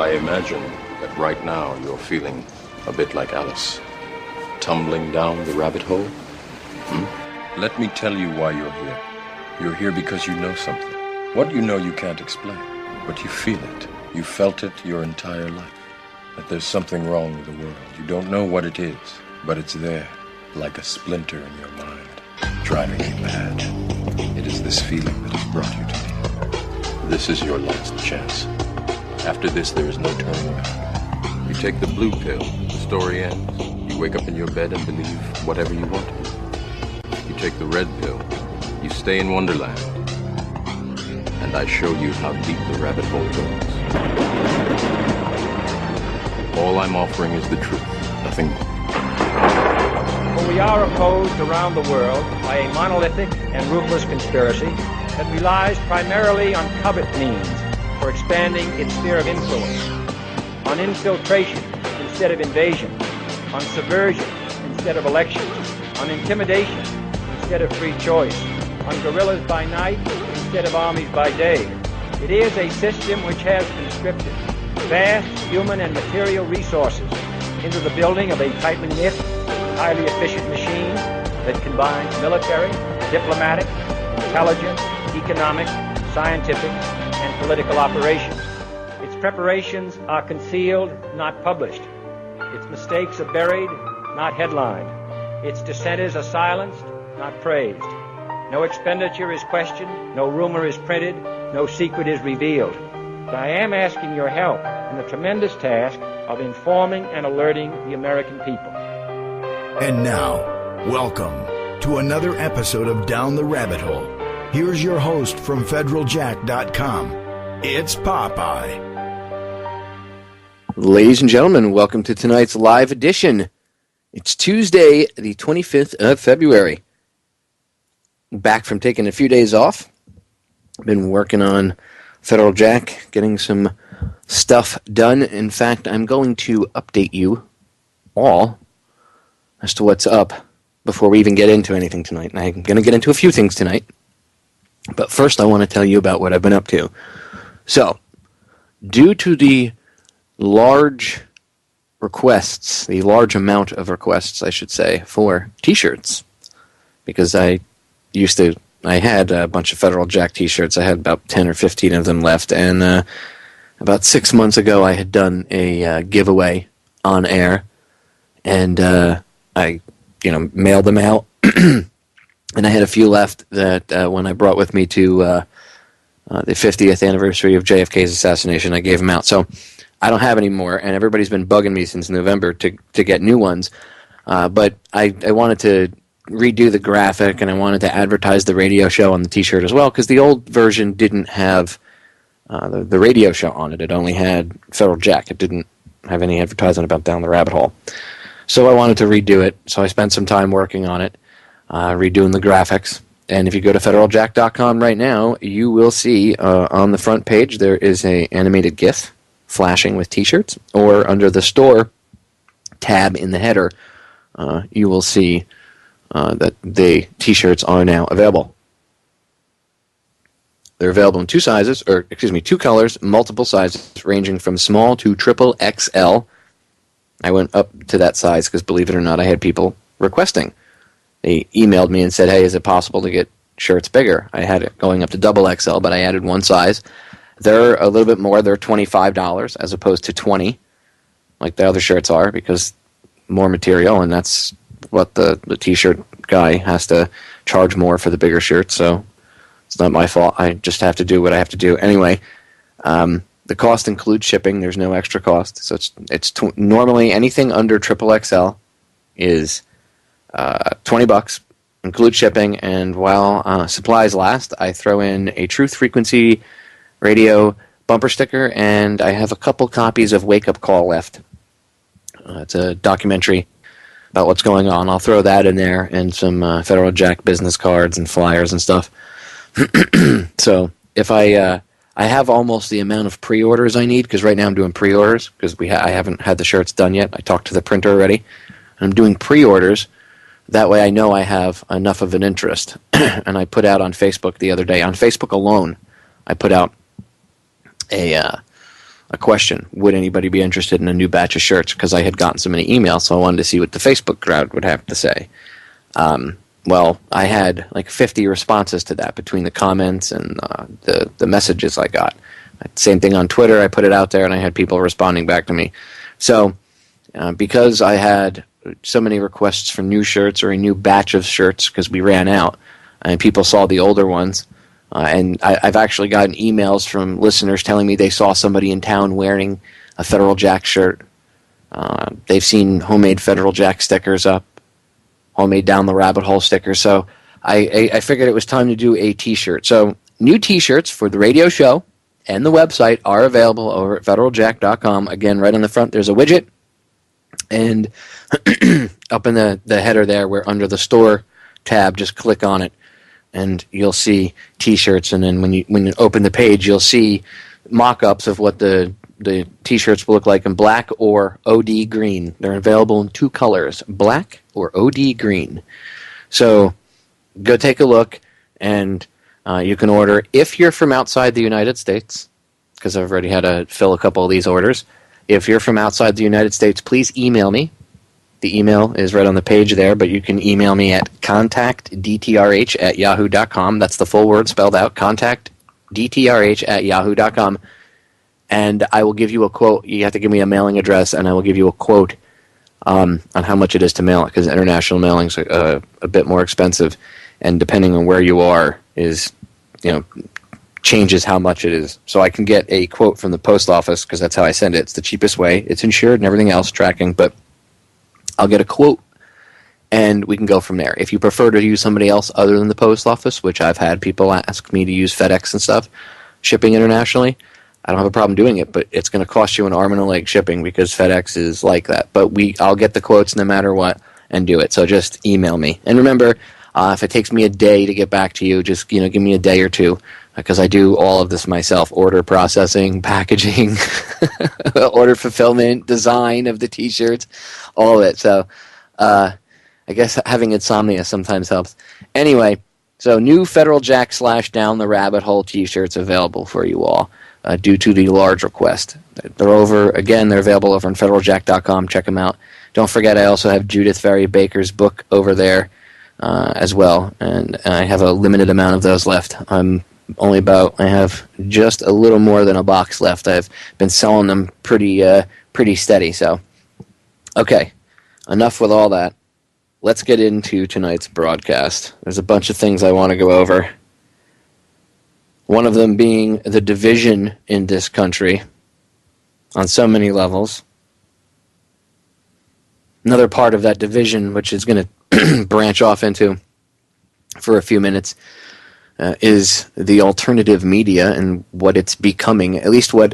I imagine that right now you're feeling a bit like Alice, tumbling down the rabbit hole. Let me tell you why you're here. You're here because you know something. What you know you can't explain, but you feel it. You felt it your entire life. That there's something wrong with the world. You don't know what it is, but it's there, like a splinter in your mind, driving you mad. It is this feeling that has brought you to me. This is your last chance. After this, there is no turning back. You take the blue pill, the story ends. You wake up in your bed and believe whatever you want to. You take the red pill, you stay in Wonderland, and I show you how deep the rabbit hole goes. All I'm offering is the truth, nothing more. For we are opposed around the world by a monolithic and ruthless conspiracy that relies primarily on covert means for expanding its sphere of influence, on infiltration instead of invasion, on subversion instead of elections, on intimidation instead of free choice, on guerrillas by night instead of armies by day. It is a system which has conscripted vast human and material resources into the building of a tightly knit, highly efficient machine that combines military, diplomatic, intelligence, economic, scientific, and political operations. Its preparations are concealed, not published. Its mistakes are buried, not headlined. Its dissenters are silenced, not praised. No expenditure is questioned, no rumor is printed, no secret is revealed. But I am asking your help in the tremendous task of informing and alerting the American people. And now, welcome to another episode of Down the Rabbit Hole. Here's your host from federaljack.com. It's Popeye. Ladies and gentlemen, welcome to tonight's live edition. It's Tuesday, the 25th of February. Back from taking a few days off. Been working on Federal Jack, getting some stuff done. In fact, I'm going to update you all as to what's up before we even get into anything tonight. And I'm going to get into a few things tonight. But first, I want to tell you about what I've been up to. So, due to the large requests, the large amount of requests, I should say, for T-shirts, because I had a bunch of Federal Jack T-shirts. I had about 10 or 15 of them left, and about 6 months ago, I had done a giveaway on air, and I, mailed them out, and I had a few left that when I brought with me to the 50th anniversary of JFK's assassination, I gave them out. So I don't have any more, and everybody's been bugging me since November to get new ones. But I wanted to redo the graphic, and I wanted to advertise the radio show on the T-shirt as well, because the old version didn't have the radio show on it. It only had Federal Jack. It didn't have any advertisement about Down the Rabbit Hole. So I wanted to redo it, so I spent some time working on it, redoing the graphics. And if you go to federaljack.com right now, you will see on the front page there is a animated GIF flashing with T-shirts, or under the store tab in the header, you will see that the T-shirts are now available. They're available in two colors, multiple sizes, ranging from small to triple XL. I went up to that size because, believe it or not, I had people requesting. They emailed me and said, hey, is it possible to get shirts bigger? I had it going up to double XL, but I added one size. They're a little bit more. They're $25 as opposed to $20, like the other shirts are, because more material, and that's what the T-shirt guy has to charge more for the bigger shirts, so it's not my fault. I just have to do what I have to do. Anyway, the cost includes shipping. There's no extra cost. So it's normally anything under triple XL is $20, include shipping, and while supplies last, I throw in a Truth Frequency radio bumper sticker, and I have a couple copies of Wake Up Call left. It's a documentary about what's going on. I'll throw that in there, and some Federal Jack business cards and flyers and stuff. So if I have almost the amount of pre-orders I need, because right now I'm doing pre-orders, because I haven't had the shirts done yet. I talked to the printer already. I'm doing pre-orders. That way I know I have enough of an interest. And I put out on Facebook the other day, on Facebook alone, I put out a a question. Would anybody be interested in a new batch of shirts? Because I had gotten so many emails, so I wanted to see what the Facebook crowd would have to say. Well, I had like 50 responses to that between the comments and the messages I got. Same thing on Twitter. I put it out there, and I had people responding back to me. So because I had so many requests for new shirts or a new batch of shirts because we ran out, and people saw the older ones, and I've actually gotten emails from listeners telling me they saw somebody in town wearing a Federal Jack shirt. They've seen homemade Federal Jack stickers up, homemade Down the Rabbit Hole stickers. So I figured it was time to do a T-shirt. So new T-shirts for the radio show and the website are available over at federaljack.com. Again, right on the front, there's a widget. And up in the header there, where under the store tab, just click on it, and you'll see T-shirts. And then when you open the page, you'll see mock-ups of what the T-shirts will look like in black or OD green. They're available in 2 colors, black or OD green. So go take a look, and you can order if you're from outside the United States, because I've already had to fill a couple of these orders. If you're from outside the United States, please email me. The email is right on the page there, but you can email me at contactdtrh@yahoo.com. That's the full word spelled out, contactdtrh@yahoo.com. And I will give you a quote. You have to give me a mailing address, and I will give you a quote on how much it is to mail it, because international mailings are a bit more expensive, and depending on where you are is, changes how much it is. So I can get a quote from the post office, because that's how I send it. It's the cheapest way. It's insured and everything else, tracking, but I'll get a quote, and we can go from there. If you prefer to use somebody else other than the post office, which I've had people ask me to use FedEx and stuff, shipping internationally, I don't have a problem doing it, but it's going to cost you an arm and a leg shipping, because FedEx is like that. But I'll get the quotes no matter what and do it. So just email me. And remember, if it takes me a day to get back to you, just give me a day or two, because I do all of this myself: order processing, packaging, order fulfillment, design of the T-shirts, all of it. So I guess having insomnia sometimes helps. Anyway, so new Federal Jack / Down the Rabbit Hole T-shirts available for you all due to the large request. They're available over on federaljack.com. Check them out. Don't forget, I also have Judith Ferry Baker's book over there as well, and I have a limited amount of those left. I have just a little more than a box left. I've been selling them pretty steady. So, okay, enough with all that. Let's get into tonight's broadcast. There's a bunch of things I want to go over. One of them being the division in this country on so many levels. Another part of that division, which is going to branch off into for a few minutes, is the alternative media and what it's becoming, at least what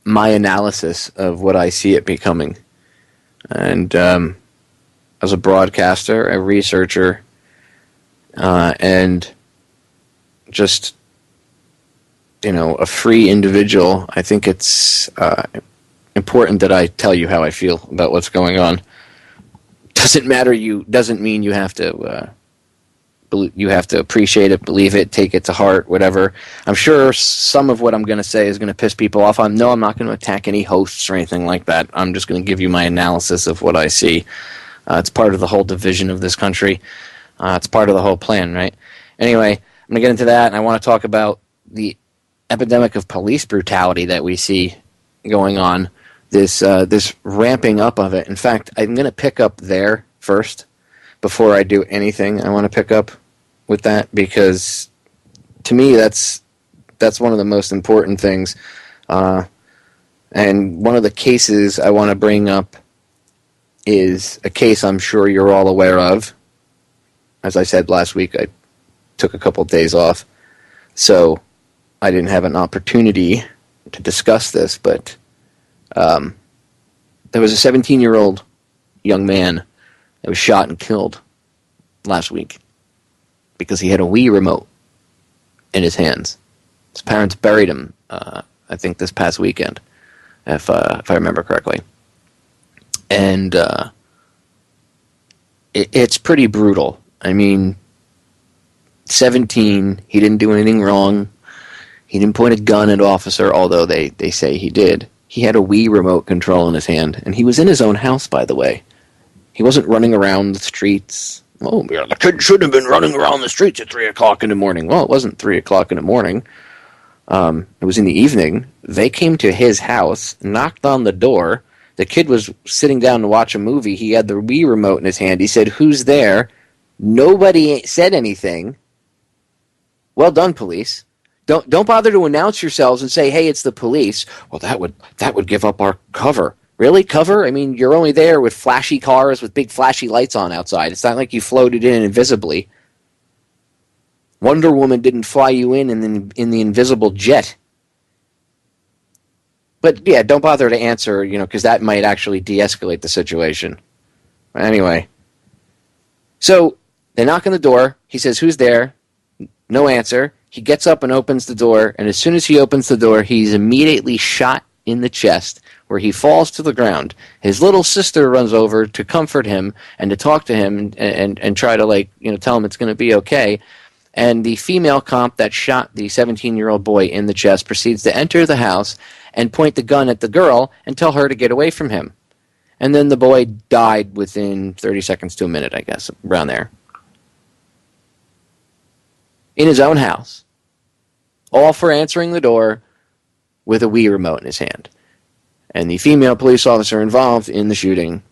my analysis of what I see it becoming. And as a broadcaster, a researcher, and just, a free individual, I think it's important that I tell you how I feel about what's going on. Doesn't mean you have to appreciate it, believe it, take it to heart, whatever. I'm sure some of what I'm going to say is going to piss people off. I'm not going to attack any hosts or anything like that. I'm just going to give you my analysis of what I see. It's part of the whole division of this country. It's part of the whole plan, right? Anyway, I'm going to get into that, and I want to talk about the epidemic of police brutality that we see going on. This ramping up of it. In fact, I'm going to pick up there first before I do anything. I want to pick up with that, because to me that's one of the most important things. And one of the cases I want to bring up is a case I'm sure you're all aware of. As I said last week, I took a couple of days off, so I didn't have an opportunity to discuss this, but there was a 17-year-old young man that was shot and killed last week because he had a Wii remote in his hands. His parents buried him, I think this past weekend, if I remember correctly. And it's pretty brutal. I mean, 17, he didn't do anything wrong. He didn't point a gun at an officer, although they say he did. He had a Wii remote control in his hand, and he was in his own house, by the way. He wasn't running around the streets. Oh, yeah, the kid shouldn't have been running around the streets at 3 o'clock in the morning. Well, it wasn't 3 o'clock in the morning. It was in the evening. They came to his house, knocked on the door. The kid was sitting down to watch a movie. He had the Wii remote in his hand. He said, "Who's there?" Nobody said anything. Well done, police. Don't bother to announce yourselves and say, "Hey, it's the police." Well, that would give up our cover. Really? Cover? I mean, you're only there with flashy cars with big flashy lights on outside. It's not like you floated in invisibly. Wonder Woman didn't fly you in the invisible jet. But yeah, don't bother to answer, because that might actually de-escalate the situation. Anyway. So, they knock on the door. He says, "Who's there?" No answer. He gets up and opens the door, and as soon as he opens the door, he's immediately shot in the chest, where he falls to the ground. His little sister runs over to comfort him and to talk to him and try to tell him it's going to be okay. And the female cop that shot the 17-year-old boy in the chest proceeds to enter the house and point the gun at the girl and tell her to get away from him. And then the boy died within 30 seconds to a minute, I guess, around there. In his own house. All for answering the door with a Wii remote in his hand. And the female police officer involved in the shooting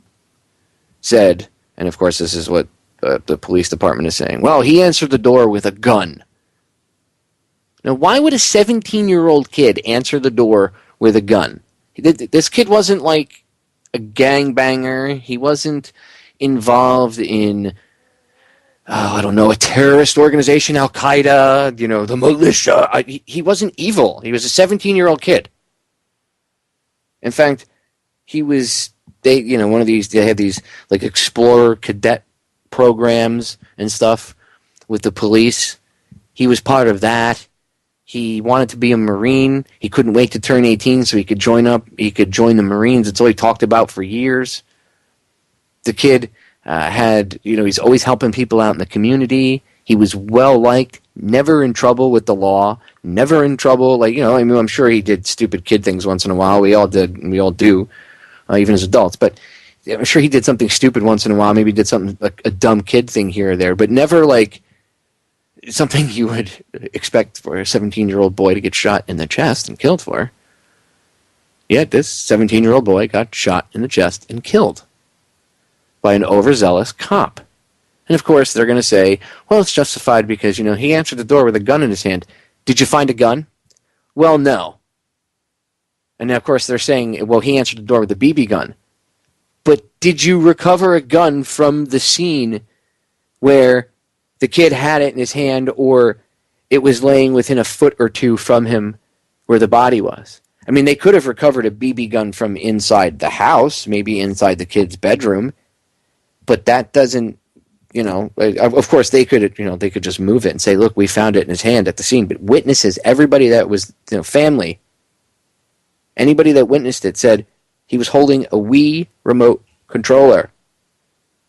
said, and of course this is what the police department is saying, well, he answered the door with a gun. Now, why would a 17-year-old kid answer the door with a gun? This kid wasn't like a gangbanger. He wasn't involved in, I don't know, a terrorist organization, Al-Qaeda, the militia. He wasn't evil. He was a 17-year-old kid. In fact, he was, they had these like explorer cadet programs and stuff with the police. He was part of that. He wanted to be a Marine. He couldn't wait to turn 18 so he could join the Marines. It's all he talked about for years. The kid he's always helping people out in the community. He was well-liked, never in trouble with the law, never in trouble. I'm sure he did stupid kid things once in a while. We all did, and we all do, even as adults. But I'm sure he did something stupid once in a while. Maybe he did something like a dumb kid thing here or there, but never like something you would expect for a 17-year-old boy to get shot in the chest and killed for. Yet this 17-year-old boy got shot in the chest and killed by an overzealous cop. And of course, they're going to say, well, it's justified because, he answered the door with a gun in his hand. Did you find a gun? Well, no. And now, of course, they're saying, well, he answered the door with a BB gun. But did you recover a gun from the scene where the kid had it in his hand or it was laying within a foot or two from him where the body was? I mean, they could have recovered a BB gun from inside the house, maybe inside the kid's bedroom, but that doesn't, of course they could just move it and say, look, we found it in his hand at the scene. But witnesses, everybody that was, family, anybody that witnessed it said he was holding a Wii remote controller.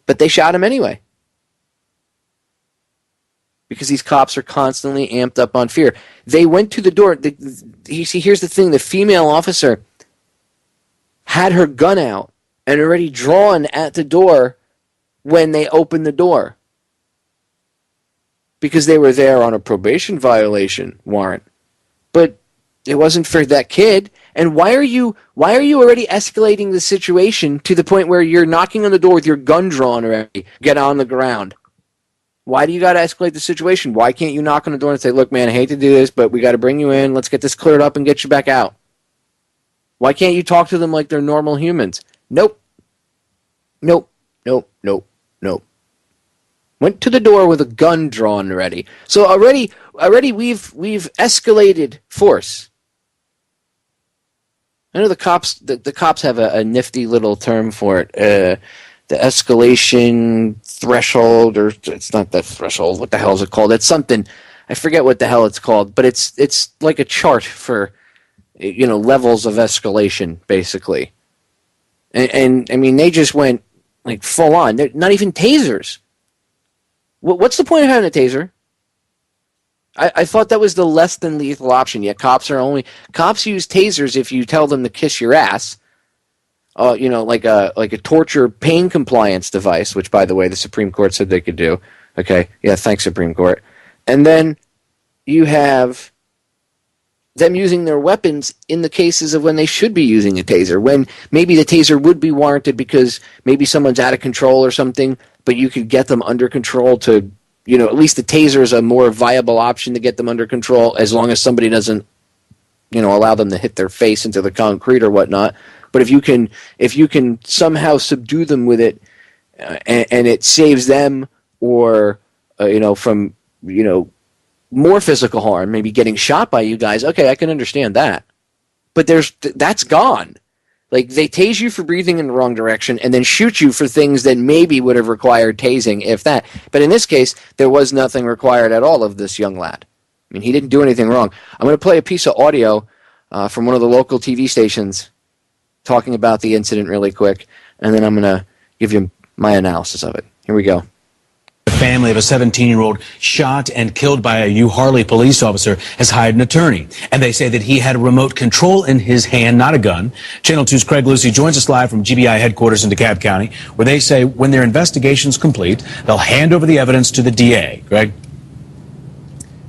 But they shot him anyway. Because these cops are constantly amped up on fear. They went to the door. Here's the thing. The female officer had her gun out and already drawn at the door when they opened the door. Because they were there on a probation violation warrant. But it wasn't for that kid. And why are you already escalating the situation to the point where you're knocking on the door with your gun drawn already? Get on the ground. Why do you got to escalate the situation? Why can't you knock on the door and say, look, man, I hate to do this, but we got to bring you in. Let's get this cleared up and get you back out. Why can't you talk to them like they're normal humans? Nope. Went to the door with a gun drawn already. So already we've escalated force. I know the cops have a nifty little term for it. The escalation threshold, or it's not that threshold. What the hell is it called? It's something. I forget what the hell it's called, but it's like a chart for levels of escalation, basically. And I mean, they just went like full on. They're not even tasers. What's the point of having a taser? I thought that was the less than lethal option. Yet cops use tasers if you tell them to kiss your ass. Like a torture pain compliance device, which, by the way, the Supreme Court said they could do. Okay, yeah, thanks, Supreme Court. And then you have them using their weapons in the cases of when they should be using a taser, when maybe the taser would be warranted because maybe someone's out of control or something, but you could get them under control to, at least the taser is a more viable option to get them under control as long as somebody doesn't, allow them to hit their face into the concrete or whatnot. But if you can somehow subdue them with it, and it saves them or, from, more physical harm, maybe getting shot by you guys, okay, I can understand that. But that's gone. Like, they tase you for breathing in the wrong direction and then shoot you for things that maybe would have required tasing, if that. But in this case, there was nothing required at all of this young lad. I mean, he didn't do anything wrong. I'm going to play a piece of audio from one of the local TV stations talking about the incident really quick, and then I'm going to give you my analysis of it. Here we go. The family of a 17-year-old shot and killed by a U Harley police officer has hired an attorney, and they say that he had a remote control in his hand, not a gun. Channel 2's Craig Lucy joins us live from GBI headquarters in DeKalb County, where they say when their investigation's complete, they'll hand over the evidence to the DA. Greg?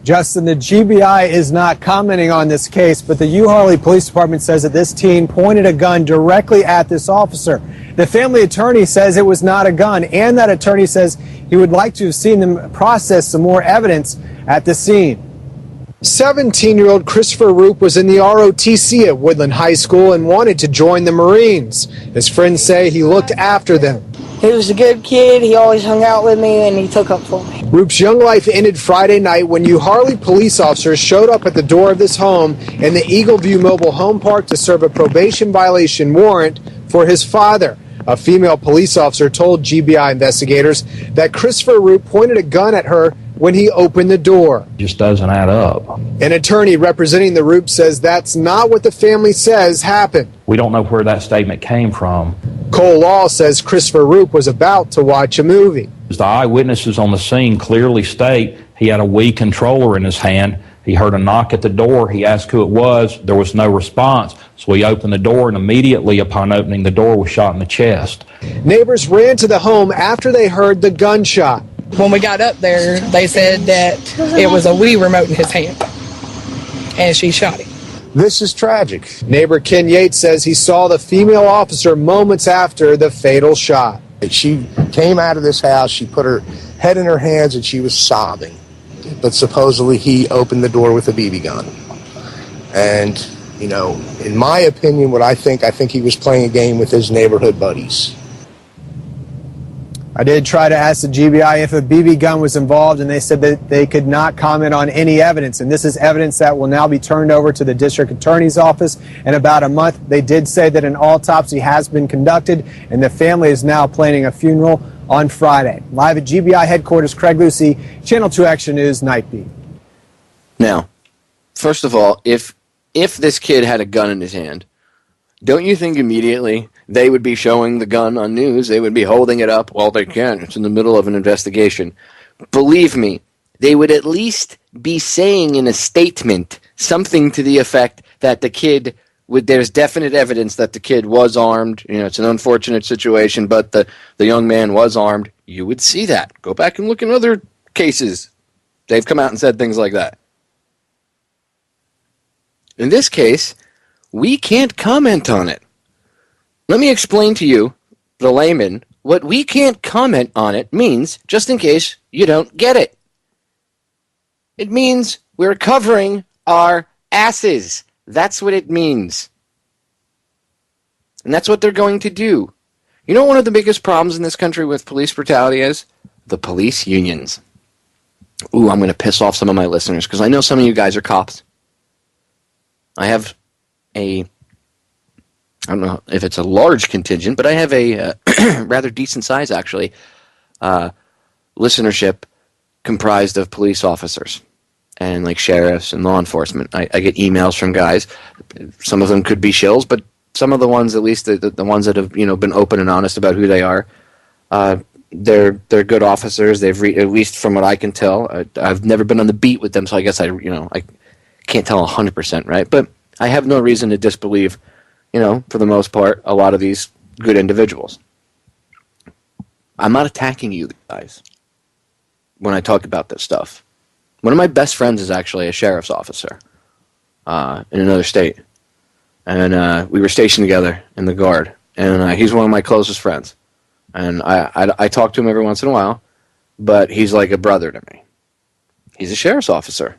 Justin, the GBI is not commenting on this case, but the U Harley Police Department says that this teen pointed a gun directly at this officer. The family attorney says it was not a gun, and that attorney says he would like to have seen them process some more evidence at the scene. 17-year-old Christopher Roop was in the ROTC at Woodland High School and wanted to join the Marines. His friends say he looked after them. He was a good kid. He always hung out with me, and he took up for me. Roop's young life ended Friday night when U Harley police officers showed up at the door of this home in the Eagle View Mobile Home Park to serve a probation violation warrant for his father. A female police officer told GBI investigators that Christopher Roop pointed a gun at her when he opened the door. Just doesn't add up. An attorney representing the Roop says that's not what the family says happened. We don't know where that statement came from. Cole Law says Christopher Roop was about to watch a movie. The eyewitnesses on the scene clearly state he had a Wii controller in his hand. He heard a knock at the door. He asked who it was. There was no response. So he opened the door, and immediately upon opening the door was shot in the chest. Neighbors ran to the home after they heard the gunshot. When we got up there, they said that it was a Wii remote in his hand, and she shot him. This is tragic. Neighbor Ken Yates says he saw the female officer moments after the fatal shot. She came out of this house, she put her head in her hands, and she was sobbing. But supposedly he opened the door with a BB gun. And, in my opinion, I think he was playing a game with his neighborhood buddies. I did try to ask the GBI if a BB gun was involved, and they said that they could not comment on any evidence. And this is evidence that will now be turned over to the district attorney's office in about a month. They did say that an autopsy has been conducted, and the family is now planning a funeral on Friday. Live at GBI headquarters, Craig Lucy, Channel 2 Action News, Night Beat. Now, first of all, if this kid had a gun in his hand, don't you think immediately they would be showing the gun on news? They would be holding it up. Well, they can't. It's in the middle of an investigation. Believe me, they would at least be saying in a statement something to the effect that the kid, there's definite evidence that the kid was armed. It's an unfortunate situation, but the young man was armed. You would see that. Go back and look in other cases. They've come out and said things like that. In this case, we can't comment on it. Let me explain to you, the layman, what we can't comment on it means, just in case you don't get it. It means we're covering our asses. That's what it means. And that's what they're going to do. You know one of the biggest problems in this country with police brutality is? The police unions. Ooh, I'm going to piss off some of my listeners because I know some of you guys are cops. I have I don't know if it's a large contingent, but I have a rather decent size, actually, listenership comprised of police officers and like sheriffs and law enforcement. I get emails from guys. Some of them could be shills, but some of the ones, at least the ones that have been open and honest about who they are, they're good officers. They've at least from what I can tell. I've never been on the beat with them, so I guess I can't tell 100%, right? But I have no reason to disbelieve, for the most part, a lot of these good individuals. I'm not attacking you guys when I talk about this stuff. One of my best friends is actually a sheriff's officer in another state. And we were stationed together in the Guard. And he's one of my closest friends. And I talk to him every once in a while, but he's like a brother to me. He's a sheriff's officer.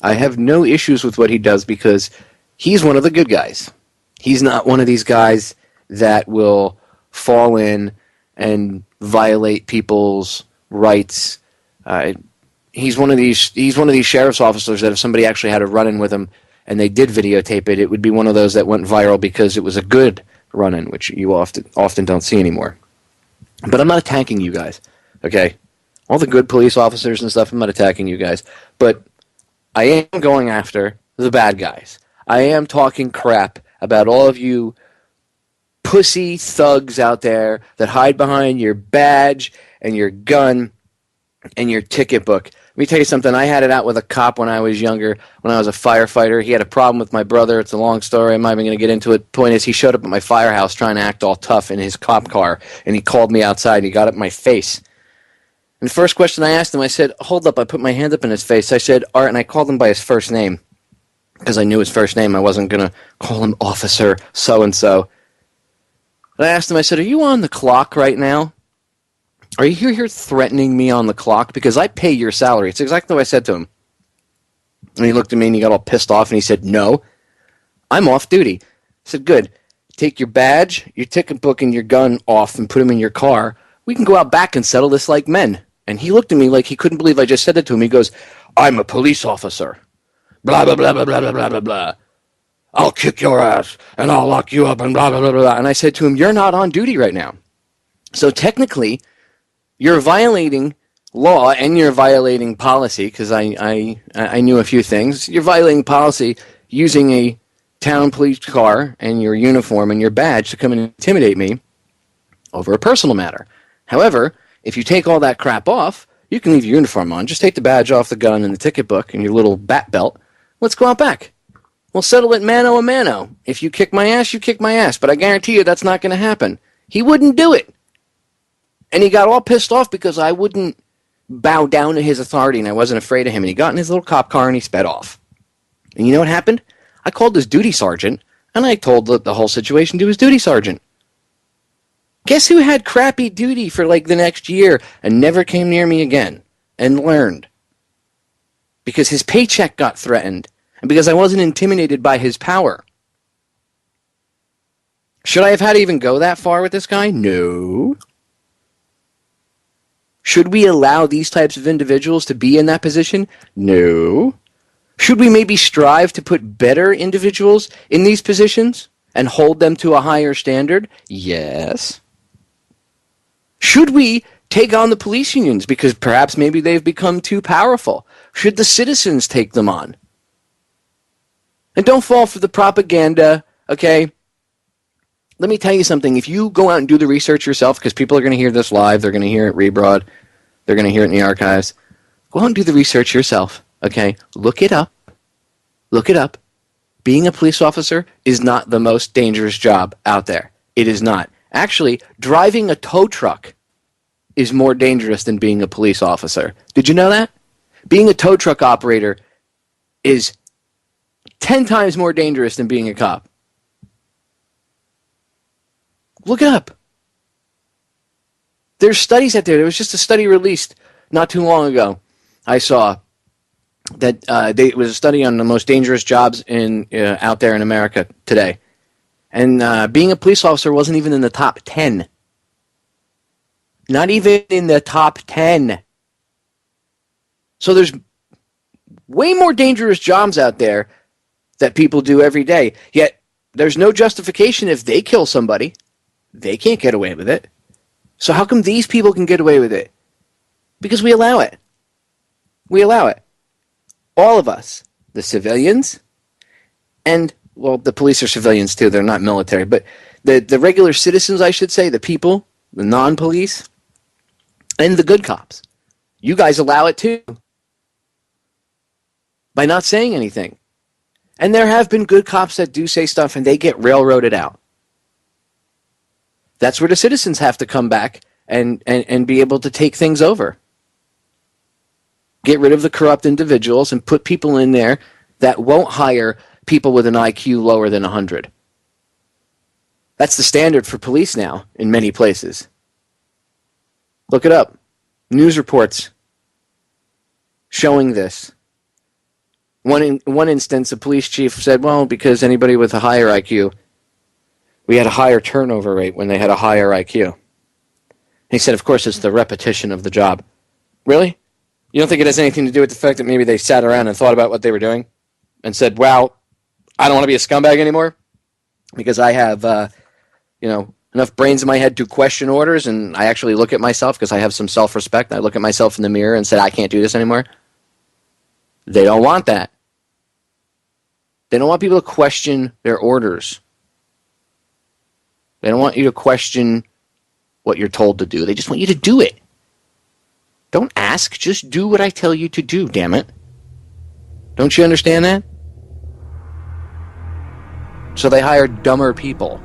I have no issues with what he does because he's one of the good guys. He's not one of these guys that will fall in and violate people's rights. He's one of these sheriff's officers that if somebody actually had a run-in with him and they did videotape it, it would be one of those that went viral because it was a good run-in, which you often don't see anymore. But I'm not attacking you guys, okay? All the good police officers and stuff, I'm not attacking you guys. But I am going after the bad guys. I am talking crap about all of you pussy thugs out there that hide behind your badge and your gun and your ticket book. Let me tell you something. I had it out with a cop when I was younger, when I was a firefighter. He had a problem with my brother. It's a long story. I'm not even going to get into it. Point is, he showed up at my firehouse trying to act all tough in his cop car, and he called me outside, and he got up in my face. And the first question I asked him, I said, hold up. I put my hand up in his face. I said, Art, and I called him by his first name because I knew his first name. I wasn't going to call him Officer so-and-so. And I asked him, I said, are you on the clock right now? Are you here threatening me on the clock? Because I pay your salary. It's exactly what I said to him. And he looked at me and he got all pissed off and he said, no, I'm off duty. I said, good. Take your badge, your ticket book, and your gun off and put them in your car. We can go out back and settle this like men. And he looked at me like he couldn't believe I just said it to him. He goes, I'm a police officer. Blah, blah, blah, blah, blah, blah, blah, blah. I'll kick your ass and I'll lock you up and blah, blah, blah, blah. And I said to him, you're not on duty right now. So technically, you're violating law and you're violating policy, because I knew a few things. You're violating policy using a town police car and your uniform and your badge to come and intimidate me over a personal matter. However, if you take all that crap off, you can leave your uniform on. Just take the badge off, the gun, and the ticket book, and your little bat belt. Let's go out back. We'll settle it mano a mano. If you kick my ass, you kick my ass. But I guarantee you that's not going to happen. He wouldn't do it. And he got all pissed off because I wouldn't bow down to his authority and I wasn't afraid of him. And he got in his little cop car and he sped off. And you know what happened? I called his duty sergeant and I told the whole situation to his duty sergeant. Guess who had crappy duty for like the next year and never came near me again and learned? Because his paycheck got threatened and because I wasn't intimidated by his power. Should I have had to even go that far with this guy? No. Should we allow these types of individuals to be in that position? No. Should we maybe strive to put better individuals in these positions and hold them to a higher standard? Yes. Should we take on the police unions because perhaps maybe they've become too powerful? Should the citizens take them on? And don't fall for the propaganda, okay? Let me tell you something. If you go out and do the research yourself, because people are going to hear this live, they're going to hear it rebroad, they're going to hear it in the archives, go out and do the research yourself, okay? Look it up. Look it up. Being a police officer is not the most dangerous job out there. It is not. Actually, driving a tow truck is more dangerous than being a police officer. Did you know that? Being a tow truck operator is 10 times more dangerous than being a cop. Look it up. There's studies out there. There was just a study released not too long ago. I saw that it was a study on the most dangerous jobs out there in America today. And being a police officer wasn't even in the top 10. Not even in the top 10. So there's way more dangerous jobs out there that people do every day. Yet there's no justification if they kill somebody. They can't get away with it. So how come these people can get away with it? Because we allow it. We allow it. All of us, the civilians, and, well, the police are civilians too. They're not military. But the regular citizens, I should say, the people, the non-police, And the good cops. You guys allow it too by not saying anything. And there have been good cops that do say stuff and they get railroaded out. That's where the citizens have to come back and be able to take things over. Get rid of the corrupt individuals and put people in there that won't hire people with an IQ lower than 100. That's the standard for police now in many places. Look it up. News reports showing this. One instance, a police chief said, well, because anybody with a higher IQ, we had a higher turnover rate when they had a higher IQ. He said, of course, it's the repetition of the job. Really? You don't think it has anything to do with the fact that maybe they sat around and thought about what they were doing and said, wow, I don't want to be a scumbag anymore because I have, enough brains in my head to question orders, and I actually look at myself because I have some self-respect. I look at myself in the mirror and say, I can't do this anymore. They don't want that. They don't want people to question their orders. They don't want you to question what you're told to do. They just want you to do it. Don't ask. Just do what I tell you to do, damn it. Don't you understand that? So they hire dumber people.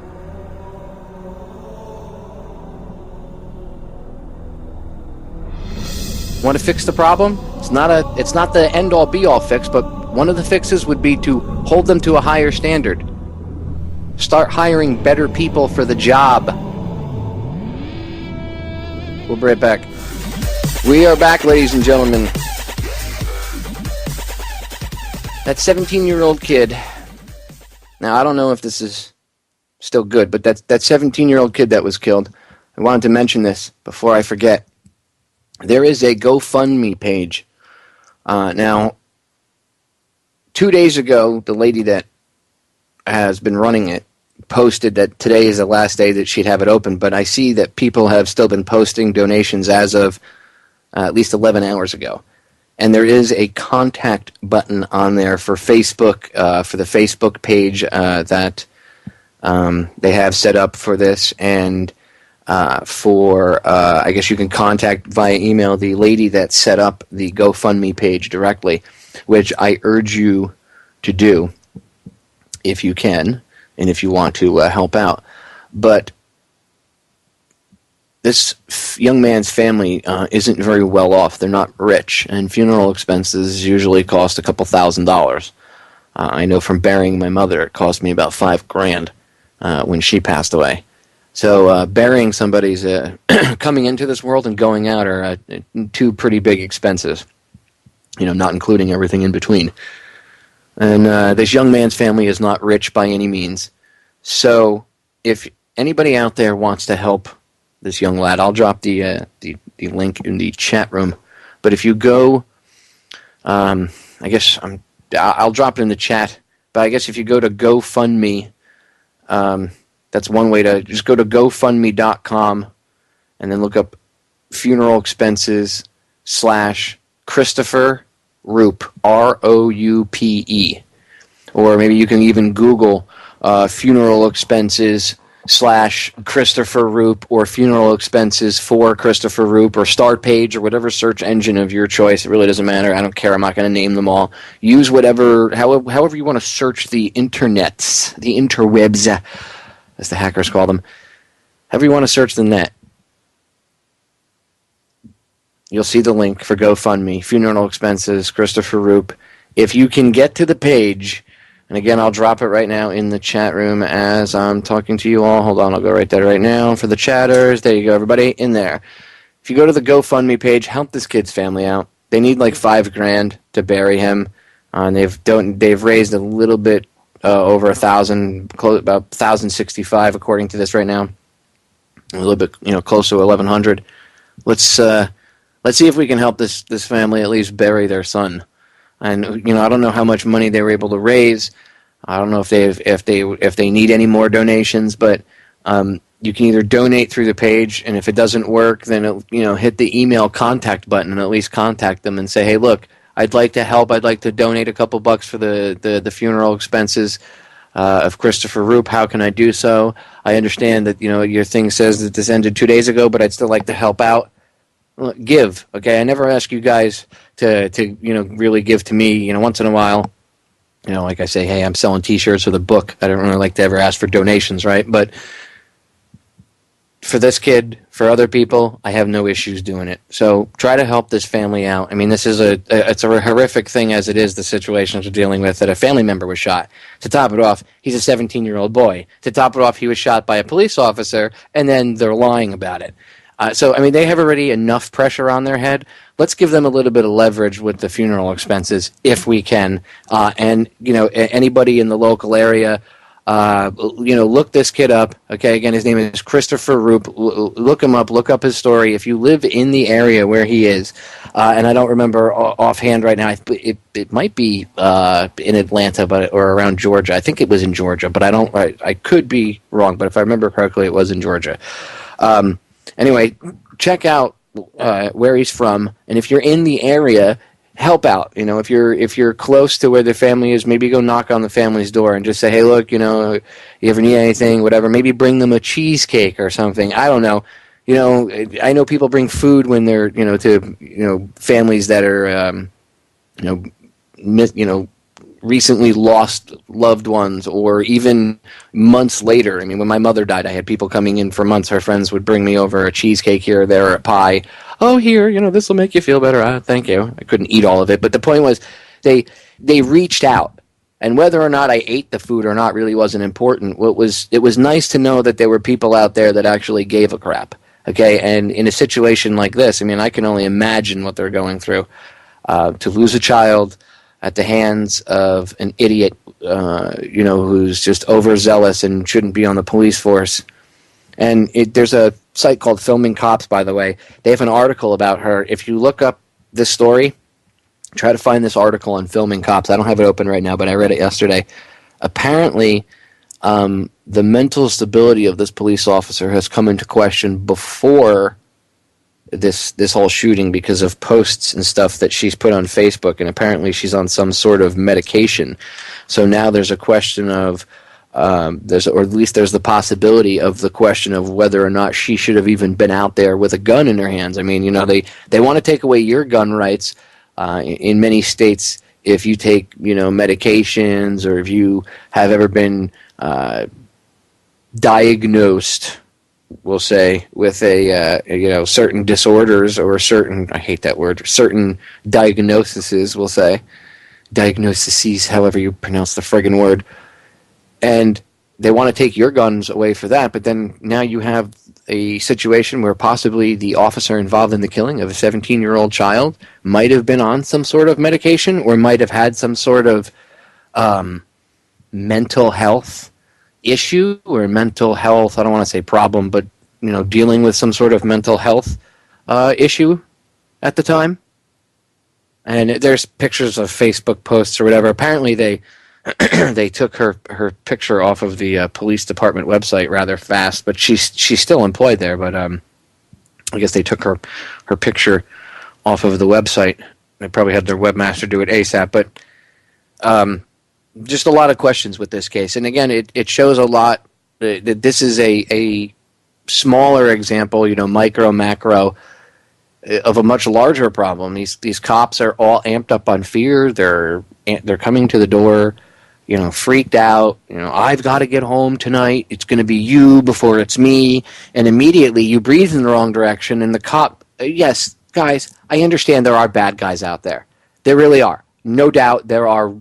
Want to fix the problem? It's not the end-all be-all fix, but one of the fixes would be to hold them to a higher standard. Start hiring better people for the job. We'll be right back. We are back, ladies and gentlemen. That 17-year-old kid. Now, I don't know if this is still good, but that 17-year-old kid that was killed, I wanted to mention this before I forget. There is a GoFundMe page. Now, 2 days ago, the lady that has been running it posted that today is the last day that she'd have it open, but I see that people have still been posting donations as of at least 11 hours ago. And there is a contact button on there for Facebook, for the Facebook page that they have set up for this, and I guess you can contact via email the lady that set up the GoFundMe page directly, which I urge you to do if you can and if you want to help out. But this young man's family isn't very well off. They're not rich, and funeral expenses usually cost a couple $1,000s. I know from burying my mother, it cost me about $5,000 when she passed away. So burying somebody's coming into this world and going out are two pretty big expenses, not including everything in between. And this young man's family is not rich by any means. So if anybody out there wants to help this young lad, I'll drop the link in the chat room. But if you go, I'll drop it in the chat. But I guess if you go to GoFundMe, that's one way to just go to GoFundMe.com and then look up funeral expenses / Christopher Roupe, R-O-U-P-E. Or maybe you can even Google funeral expenses / Christopher Roupe or funeral expenses for Christopher Roupe or StartPage or whatever search engine of your choice. It really doesn't matter. I don't care. I'm not going to name them all. Use however you want to search the internets, the interwebs, as the hackers call them. However you want to search the net, you'll see the link for GoFundMe, funeral expenses, Christopher Roupe. If you can get to the page, and again, I'll drop it right now in the chat room as I'm talking to you all. Hold on, I'll go right there right now for the chatters. There you go, everybody, in there. If you go to the GoFundMe page, help this kid's family out. They need like $5,000 to bury him. And they've raised a little bit over 1,000, about 1,065 according to this right now. A little bit, close to 1,100. Let's see if we can help this family at least bury their son. And I don't know how much money they were able to raise. I don't know if they need any more donations, but you can either donate through the page, and if it doesn't work, then hit the email contact button and at least contact them and say, hey, look, I'd like to help. I'd like to donate a couple bucks for the funeral expenses of Christopher Roupe. How can I do so? I understand that your thing says that this ended 2 days ago, but I'd still like to help out. give. Okay, I never ask you guys to really give to me. Once in a while, like I say, hey, I'm selling T-shirts or the book. I don't really like to ever ask for donations, right? But for this kid, for other people, I have no issues doing it. So try to help this family out. I mean, this is it's a horrific thing as it is, the situations we're dealing with, that a family member was shot. To top it off, he's a 17-year-old boy. To top it off, he was shot by a police officer, and then they're lying about it. So, I mean, they have already enough pressure on their head. Let's give them a little bit of leverage with the funeral expenses if we can. And, anybody in the local area, look this kid up. Okay, again, his name is Christopher Roop. Look him up. Look up his story. If you live in the area where he is, and I don't remember offhand right now, it might be in Atlanta, or around Georgia. I think it was in Georgia, but I could be wrong. But if I remember correctly, it was in Georgia. Anyway, check out where he's from, and if you're in the area, help out. If you're close to where the family is, maybe go knock on the family's door and just say, hey, look, you ever need anything, whatever. Maybe bring them a cheesecake or something. I don't know. I know people bring food when they're, to families that are, recently lost loved ones, or even months later. I mean, when my mother died, I had people coming in for months. Her friends would bring me over a cheesecake here or there, or a pie. Oh, here, this will make you feel better. Thank you. I couldn't eat all of it, but the point was, they reached out, and whether or not I ate the food or not really wasn't important. It was nice to know that there were people out there that actually gave a crap. Okay, and in a situation like this, I mean, I can only imagine what they're going through. To lose a child at the hands of an idiot, who's just overzealous and shouldn't be on the police force. And there's a site called Filming Cops, by the way. They have an article about her. If you look up this story, try to find this article on Filming Cops. I don't have it open right now, but I read it yesterday. Apparently, the mental stability of this police officer has come into question before this whole shooting, because of posts and stuff that she's put on Facebook, and apparently she's on some sort of medication. So now there's a question of or at least there's the possibility of the question of whether or not she should have even been out there with a gun in her hands. I mean, they want to take away your gun rights in many states if you take medications, or if you have ever been diagnosed, we'll say, with a certain disorders, or certain, I hate that word, certain diagnoses, we'll say, diagnoses, however you pronounce the friggin' word, and they want to take your guns away for that. But then now you have a situation where possibly the officer involved in the killing of a 17-year-old child might have been on some sort of medication, or might have had some sort of mental health issue, or mental health, I don't want to say problem, but dealing with some sort of mental health issue at the time. And there's pictures of Facebook posts or whatever. Apparently they they took her picture off of the police department website rather fast, but she's still employed there. But I guess they took her picture off of the website. They probably had their webmaster do it ASAP. But just a lot of questions with this case. And again, it shows a lot that this is a smaller example, micro, macro, of a much larger problem. These cops are all amped up on fear. They're coming to the door, freaked out. I've got to get home tonight. It's going to be you before it's me. And immediately you breathe in the wrong direction, and the cop, yes, guys, I understand there are bad guys out there. There really are. No doubt there are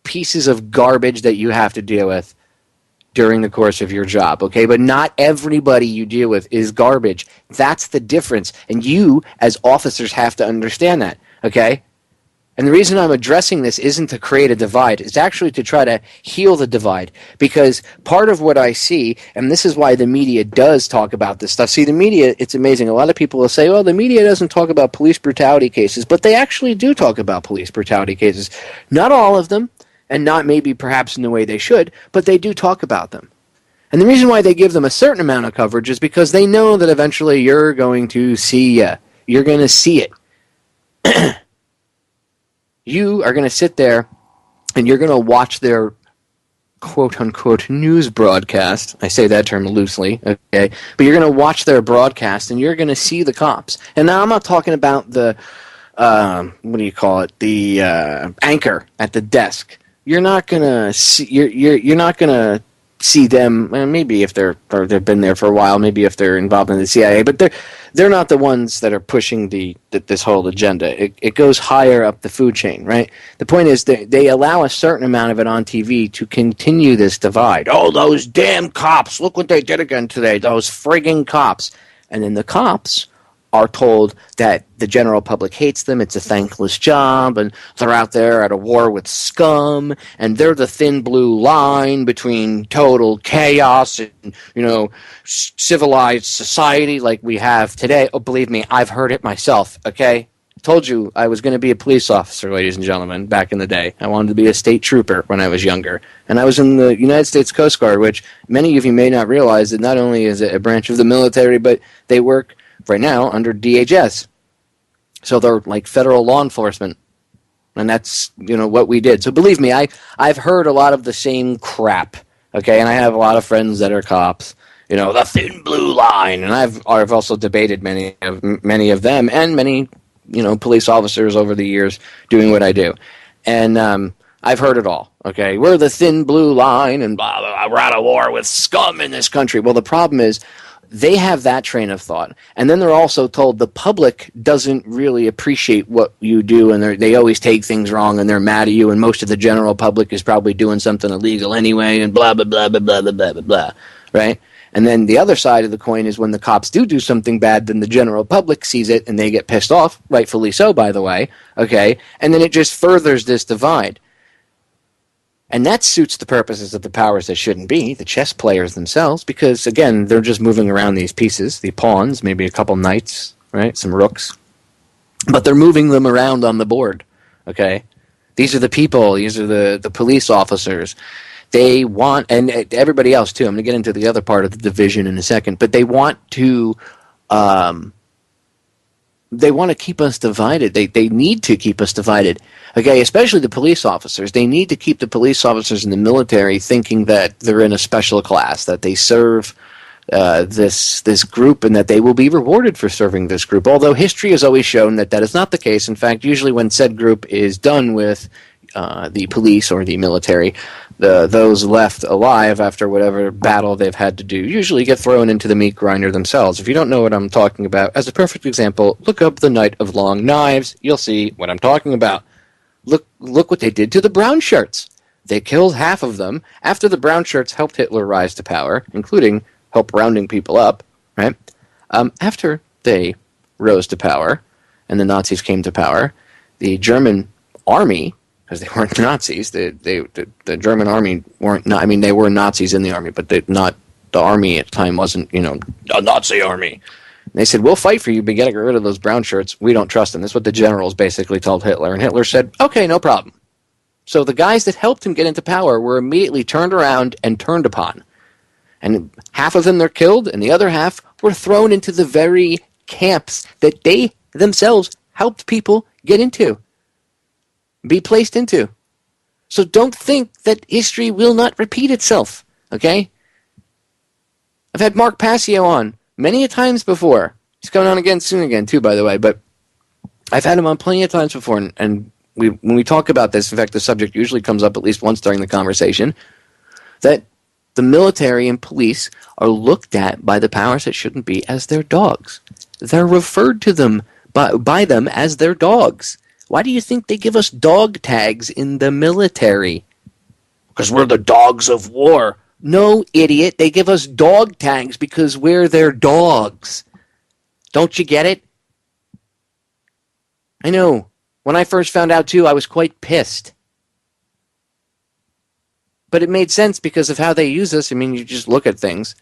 pieces of garbage that you have to deal with during the course of your job, okay? But not everybody you deal with is garbage. That's the difference. And you, as officers, have to understand that, okay? And the reason I'm addressing this isn't to create a divide. It's actually to try to heal the divide. Because part of what I see, and this is why the media does talk about this stuff. See, the media, it's amazing. A lot of people will say, well, the media doesn't talk about police brutality cases. But they actually do talk about police brutality cases. Not all of them, and not maybe perhaps in the way they should, but they do talk about them. And the reason why they give them a certain amount of coverage is because they know that eventually you're going to see you're going to see it. You are going to sit there and you're going to watch their quote-unquote news broadcast. I say that term loosely, okay? But you're going to watch their broadcast, and you're going to see the cops. And now I'm not talking about the, what do you call it, the anchor at the desk. You're not going to see, you're not going to see them, maybe if they've been there for a while, maybe if they're involved in the CIA, but they're not the ones that are pushing this whole agenda. It goes higher up the food chain, right? The point is they allow a certain amount of it on TV to continue this divide. Oh, those damn cops! Look what they did again today. Those frigging cops. And then the cops are told that the general public hates them, it's a thankless job, and they're out there at a war with scum, and they're the thin blue line between total chaos and, civilized society like we have today. Oh, believe me, I've heard it myself, okay? I told you I was going to be a police officer, ladies and gentlemen, back in the day. I wanted to be a state trooper when I was younger. And I was in the United States Coast Guard, which many of you may not realize that not only is it a branch of the military, but they work right now under DHS. So they're like federal law enforcement. And that's, what we did. So believe me, I've heard a lot of the same crap, okay? And I have a lot of friends that are cops, the thin blue line. And I've also debated many of them and many, police officers over the years doing what I do. And I've heard it all, okay? We're the thin blue line and blah, blah, blah, we're at a war with scum in this country. Well, the problem is, they have that train of thought, and then they're also told the public doesn't really appreciate what you do, and they always take things wrong, and they're mad at you, and most of the general public is probably doing something illegal anyway, and blah, blah, blah, blah, blah, blah, blah, blah, blah, right? And then the other side of the coin is when the cops do something bad, then the general public sees it, and they get pissed off, rightfully so, by the way, okay? And then it just furthers this divide. And that suits the purposes of the powers that shouldn't be, the chess players themselves, because, again, they're just moving around these pieces, the pawns, maybe a couple knights, right, some rooks. But they're moving them around on the board, okay? These are the people, these are the police officers. They want, and everybody else too, I'm going to get into the other part of the division in a second, but they want to keep us divided. They need to keep us divided. Okay, especially the police officers. They need to keep the police officers in the military thinking that they're in a special class, that they serve this group, and that they will be rewarded for serving this group. Although history has always shown that is not the case. In fact, usually when said group is done with the police or the military, those left alive after whatever battle they've had to do usually get thrown into the meat grinder themselves. If you don't know what I'm talking about, as a perfect example, look up the Night of Long Knives. You'll see what I'm talking about. Look what they did to the brown shirts. They killed half of them after the brown shirts helped Hitler rise to power, including help rounding people up, right? After they rose to power and the Nazis came to power, the German army, because they weren't Nazis, the German army weren't, they were Nazis in the army, but the army at the time wasn't, a Nazi army. They said, we'll fight for you, but get rid of those brown shirts. We don't trust them. That's what the generals basically told Hitler. And Hitler said, okay, no problem. So the guys that helped him get into power were immediately turned around and turned upon. And half of them they're killed, and the other half were thrown into the very camps that they themselves helped people get into, be placed into. So don't think that history will not repeat itself, okay? I've had Mark Passio on many a times before. He's coming on again soon again, too, by the way. But I've had him on plenty of times before. And when we talk about this, in fact, the subject usually comes up at least once during the conversation, that the military and police are looked at by the powers that shouldn't be as their dogs. They're referred to them by them as their dogs. Why do you think they give us dog tags in the military? Because we're the dogs of war. No, idiot. They give us dog tags because we're their dogs. Don't you get it? I know. When I first found out, too, I was quite pissed. But it made sense because of how they use us. You just look at things.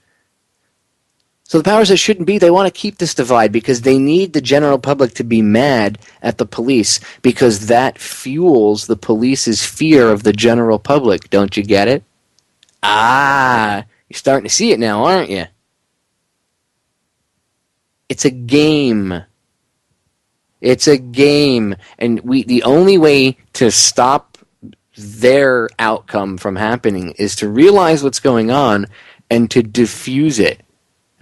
So the powers that shouldn't be, they want to keep this divide because they need the general public to be mad at the police because that fuels the police's fear of the general public. Don't you get it? You're starting to see it now, aren't you? It's a game. It's a game. And the only way to stop their outcome from happening is to realize what's going on and to diffuse it.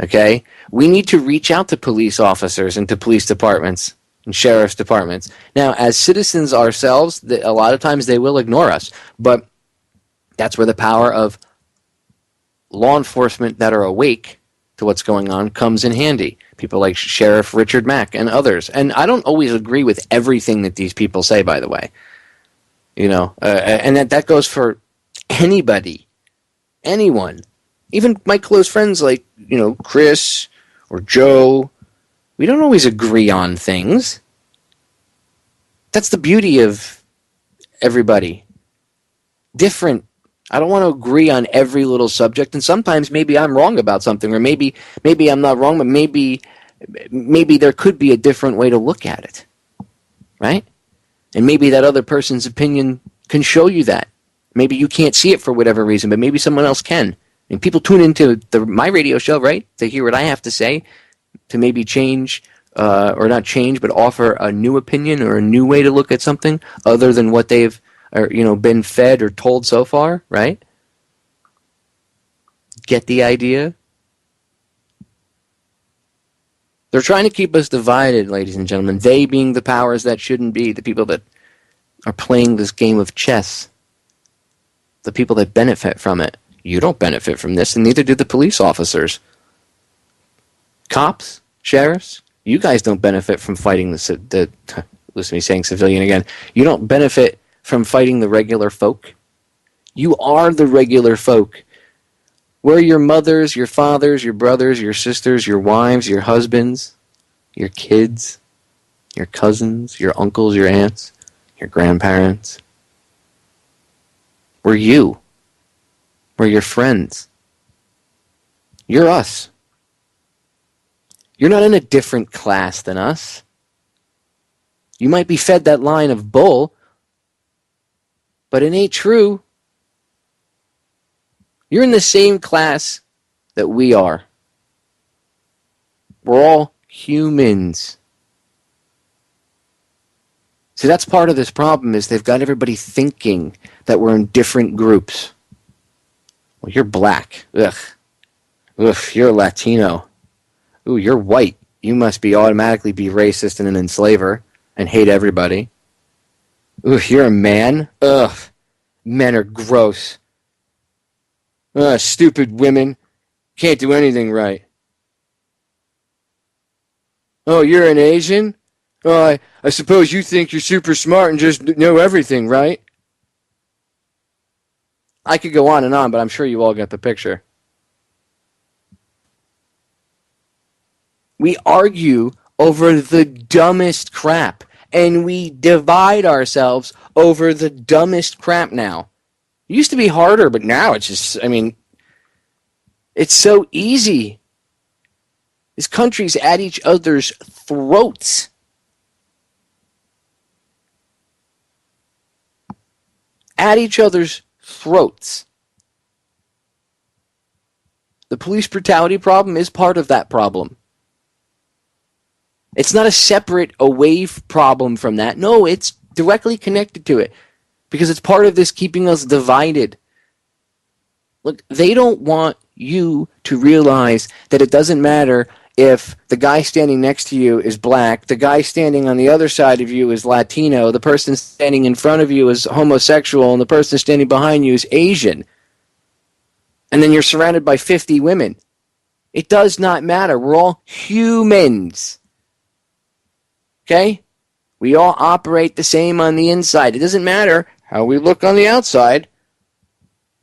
Okay? We need to reach out to police officers and to police departments and sheriff's departments. Now, as citizens ourselves, a lot of times they will ignore us, but that's where the power of law enforcement that are awake to what's going on comes in handy. People like Sheriff Richard Mack and others. And I don't always agree with everything that these people say, by the way. And that goes for anybody, anyone. Even my close friends like, Chris or Joe. We don't always agree on things. That's the beauty of everybody. Different. I don't want to agree on every little subject, and sometimes maybe I'm wrong about something, or maybe I'm not wrong, but maybe there could be a different way to look at it, right? And maybe that other person's opinion can show you that. Maybe you can't see it for whatever reason, but maybe someone else can. And people tune into my radio show, right, to hear what I have to say, to maybe change, or not change, but offer a new opinion or a new way to look at something other than what they've been fed or told so far, right? Get the idea? They're trying to keep us divided, ladies and gentlemen. They being the powers that shouldn't be, the people that are playing this game of chess, the people that benefit from it. You don't benefit from this, and neither do the police officers. Cops, sheriffs, you guys don't benefit from fighting listen to me saying civilian again. You don't benefit from fighting the regular folk. You are the regular folk. We're your mothers, your fathers, your brothers, your sisters, your wives, your husbands, your kids, your cousins, your uncles, your aunts, your grandparents. We're you. We're your friends. You're us. You're not in a different class than us. You might be fed that line of bull, but it ain't true. You're in the same class that we are. We're all humans. See, that's part of this problem, is they've got everybody thinking that we're in different groups. Well, you're black. Ugh. Ugh, you're Latino. Ooh, you're white. You must automatically be racist and an enslaver and hate everybody. Ooh, you're a man. Ugh. Men are gross. Stupid women. Can't do anything right. Oh, you're an Asian? Oh, I suppose you think you're super smart and just know everything, right? I could go on, but I'm sure you all get the picture. We argue over the dumbest crap, and we divide ourselves over the dumbest crap now. It used to be harder, but now it's just, it's so easy. These countries at each other's throats. At each other's throats. The police brutality problem is part of that problem. It's not a separate away problem from that. No, it's directly connected to it. Because it's part of this keeping us divided. Look, they don't want you to realize that it doesn't matter if the guy standing next to you is black, the guy standing on the other side of you is Latino, the person standing in front of you is homosexual, and the person standing behind you is Asian. And then you're surrounded by 50 women. It does not matter. We're all humans. Okay? We all operate the same on the inside. It doesn't matter how we look on the outside.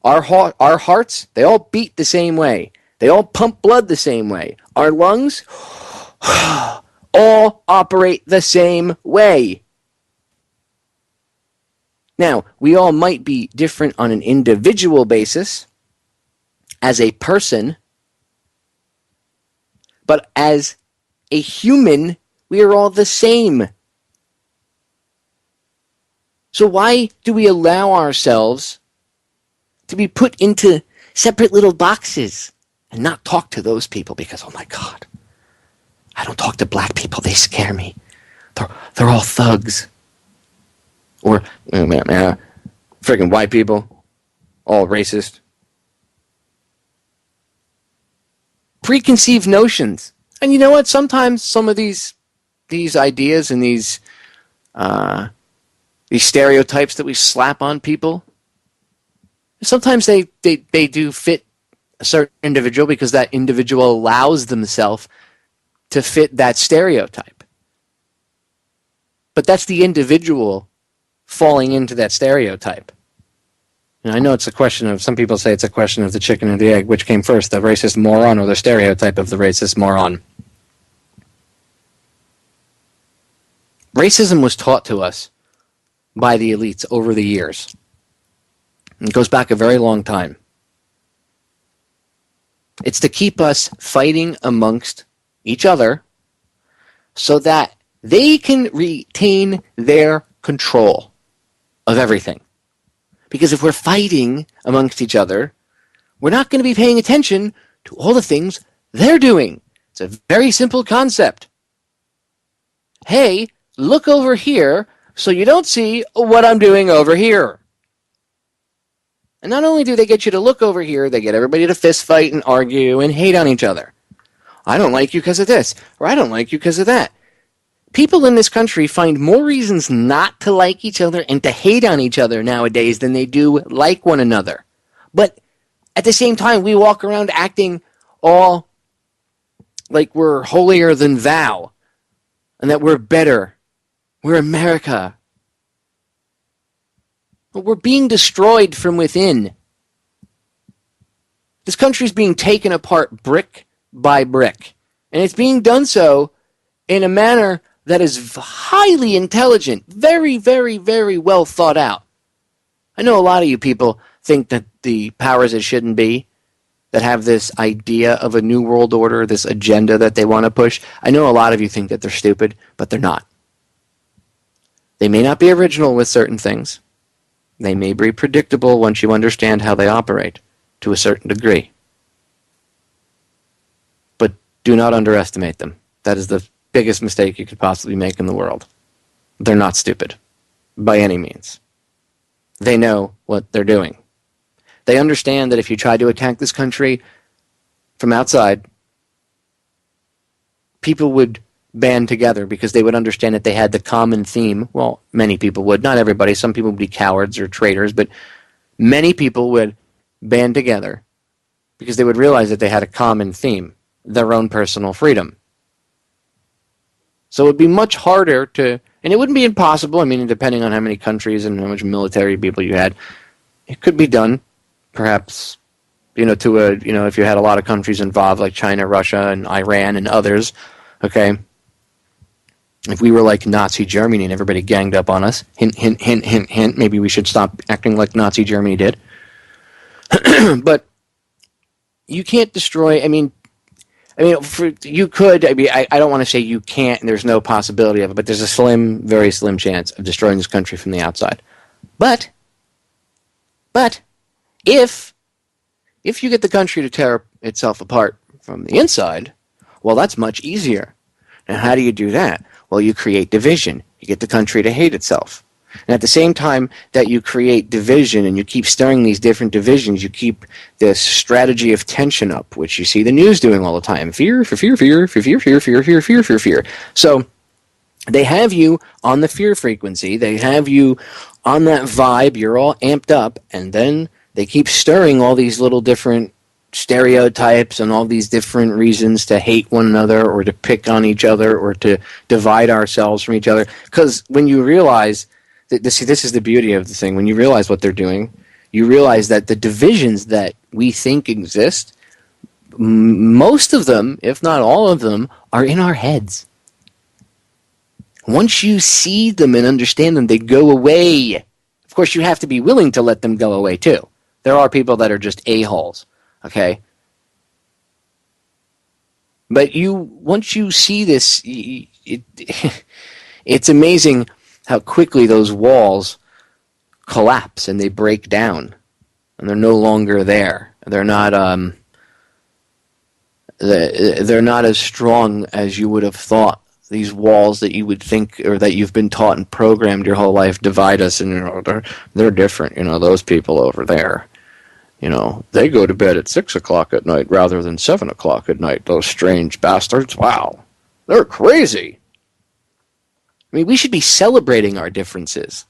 Our hearts, they all beat the same way. They all pump blood the same way. Our lungs all operate the same way. Now, we all might be different on an individual basis, as a person, but as a human, we are all the same. So why do we allow ourselves to be put into separate little boxes and not talk to those people? Because, oh my God, I don't talk to black people. They scare me. They're all thugs. Or Freaking white people, all racist. Preconceived notions. And you know what? Sometimes some of these ideas and these stereotypes that we slap on people, sometimes they do fit a certain individual because that individual allows themselves to fit that stereotype. But that's the individual falling into that stereotype. And I know it's a question of, some people say it's a question of the chicken and the egg, which came first, the racist moron or the stereotype of the racist moron. Racism was taught to us by the elites over the years. It goes back a very long time. It's to keep us fighting amongst each other so that they can retain their control of everything. Because if we're fighting amongst each other, we're not going to be paying attention to all the things they're doing. It's a very simple concept. Hey, look over here so you don't see what I'm doing over here. And not only do they get you to look over here, they get everybody to fist fight and argue and hate on each other. I don't like you because of this, or I don't like you because of that. People in this country find more reasons not to like each other and to hate on each other nowadays than they do like one another. But at the same time, we walk around acting all like we're holier than thou and that we're better. We're America. But we're being destroyed from within. This country's being taken apart brick by brick. And it's being done so in a manner that is highly intelligent, very, very, very well thought out. I know a lot of you people think that the powers that shouldn't be, that have this idea of a new world order, this agenda that they want to push, I know a lot of you think that they're stupid, but they're not. They may not be original with certain things. They may be predictable once you understand how they operate to a certain degree. But do not underestimate them. That is the biggest mistake you could possibly make in the world. They're not stupid, by any means. They know what they're doing. They understand that if you try to attack this country from outside, people would band together because they would understand that they had the common theme. Well, many people would. Not everybody. Some people would be cowards or traitors, but many people would band together because they would realize that they had a common theme, their own personal freedom. So it would be much harder to, and it wouldn't be impossible, I mean, depending on how many countries and how much military people you had, it could be done, perhaps, if you had a lot of countries involved, like China, Russia, and Iran, and others, okay? If we were like Nazi Germany and everybody ganged up on us, hint, hint, hint, hint, hint, maybe we should stop acting like Nazi Germany did. But you can't destroy, you could, I don't want to say you can't and there's no possibility of it, but there's a very slim chance of destroying this country from the outside. But if you get the country to tear itself apart from the inside, well, that's much easier. Now, how do you do that? Well, you create division. You get the country to hate itself. And at the same time that you create division and you keep stirring these different divisions, you keep this strategy of tension up, which you see the news doing all the time. Fear, fear, fear, fear, fear, fear, fear, fear, fear, fear, fear. So they have you on the fear frequency. They have you on that vibe. You're all amped up. And then they keep stirring all these little different stereotypes and all these different reasons to hate one another or to pick on each other or to divide ourselves from each other. Because when you realize this is the beauty of the thing. When you realize what they're doing, you realize that the divisions that we think exist, most of them, if not all of them, are in our heads. Once you see them and understand them, they go away. Of course, you have to be willing to let them go away, too. There are people that are just a-holes, okay? But once you see this, it's amazing how quickly those walls collapse and they break down, and they're no longer there. They're not as strong as you would have thought these walls that you would think, or that you've been taught and programmed your whole life, divide us, and they're different. Those people over there, they go to bed at 6 o'clock at night rather than 7 o'clock at night. Those strange bastards. Wow, they're crazy. I mean, we should be celebrating our differences.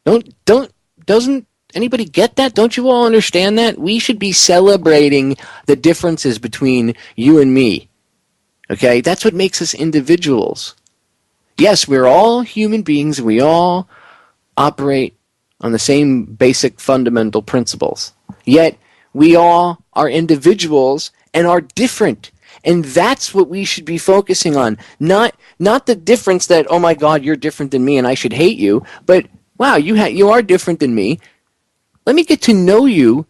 Doesn't anybody get that? Don't you all understand that? We should be celebrating the differences between you and me. Okay? That's what makes us individuals. Yes, we're all human beings, and we all operate on the same basic fundamental principles. Yet, we all are individuals and are different. And that's what we should be focusing on. Not the difference that, oh my God, you're different than me and I should hate you, but wow, you are different than me. Let me get to know you.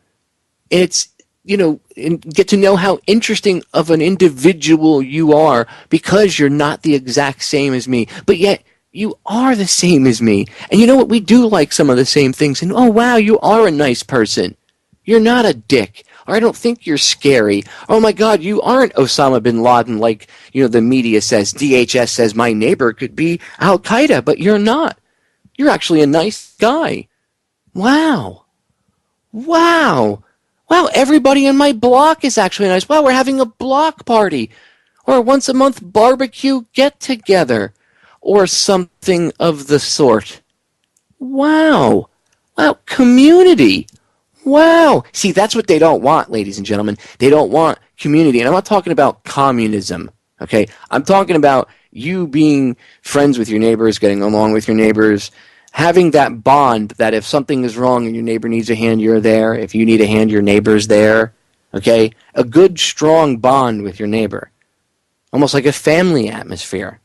And get to know how interesting of an individual you are, because you're not the exact same as me, but yet you are the same as me. And you know what? We do like some of the same things. And oh wow, you are a nice person. You're not a dick. Or I don't think you're scary. Oh my God, you aren't Osama bin Laden like, the media says. DHS says my neighbor could be Al Qaeda, but you're not. You're actually a nice guy. Wow. Wow, everybody in my block is actually nice. Wow, we're having a block party, or a once a month barbecue get-together, or something of the sort. Wow, community. Wow. See, that's what they don't want, ladies and gentlemen. They don't want community. And I'm not talking about communism, okay? I'm talking about you being friends with your neighbors, getting along with your neighbors, having that bond that if something is wrong and your neighbor needs a hand, you're there. If you need a hand, your neighbor's there. Okay? A good, strong bond with your neighbor. Almost like a family atmosphere.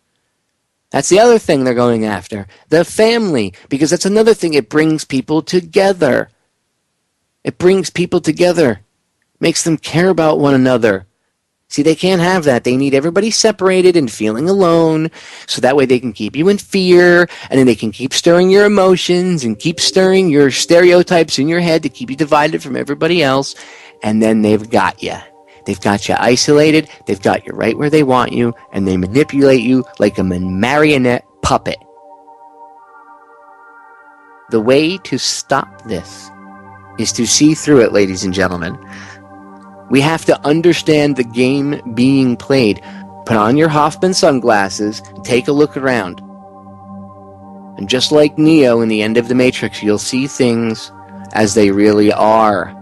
That's the other thing they're going after. The family. Because that's another thing. It brings people together. It brings people together. Makes them care about one another. See, they can't have that. They need everybody separated and feeling alone, so that way they can keep you in fear, and then they can keep stirring your emotions and keep stirring your stereotypes in your head to keep you divided from everybody else, and then they've got you. They've got you isolated, they've got you right where they want you, and they manipulate you like a marionette puppet. The way to stop this is to see through it, ladies and gentlemen. We have to understand the game being played. Put on your Hoffman sunglasses, take a look around. And just like Neo in the end of The Matrix, you'll see things as they really are.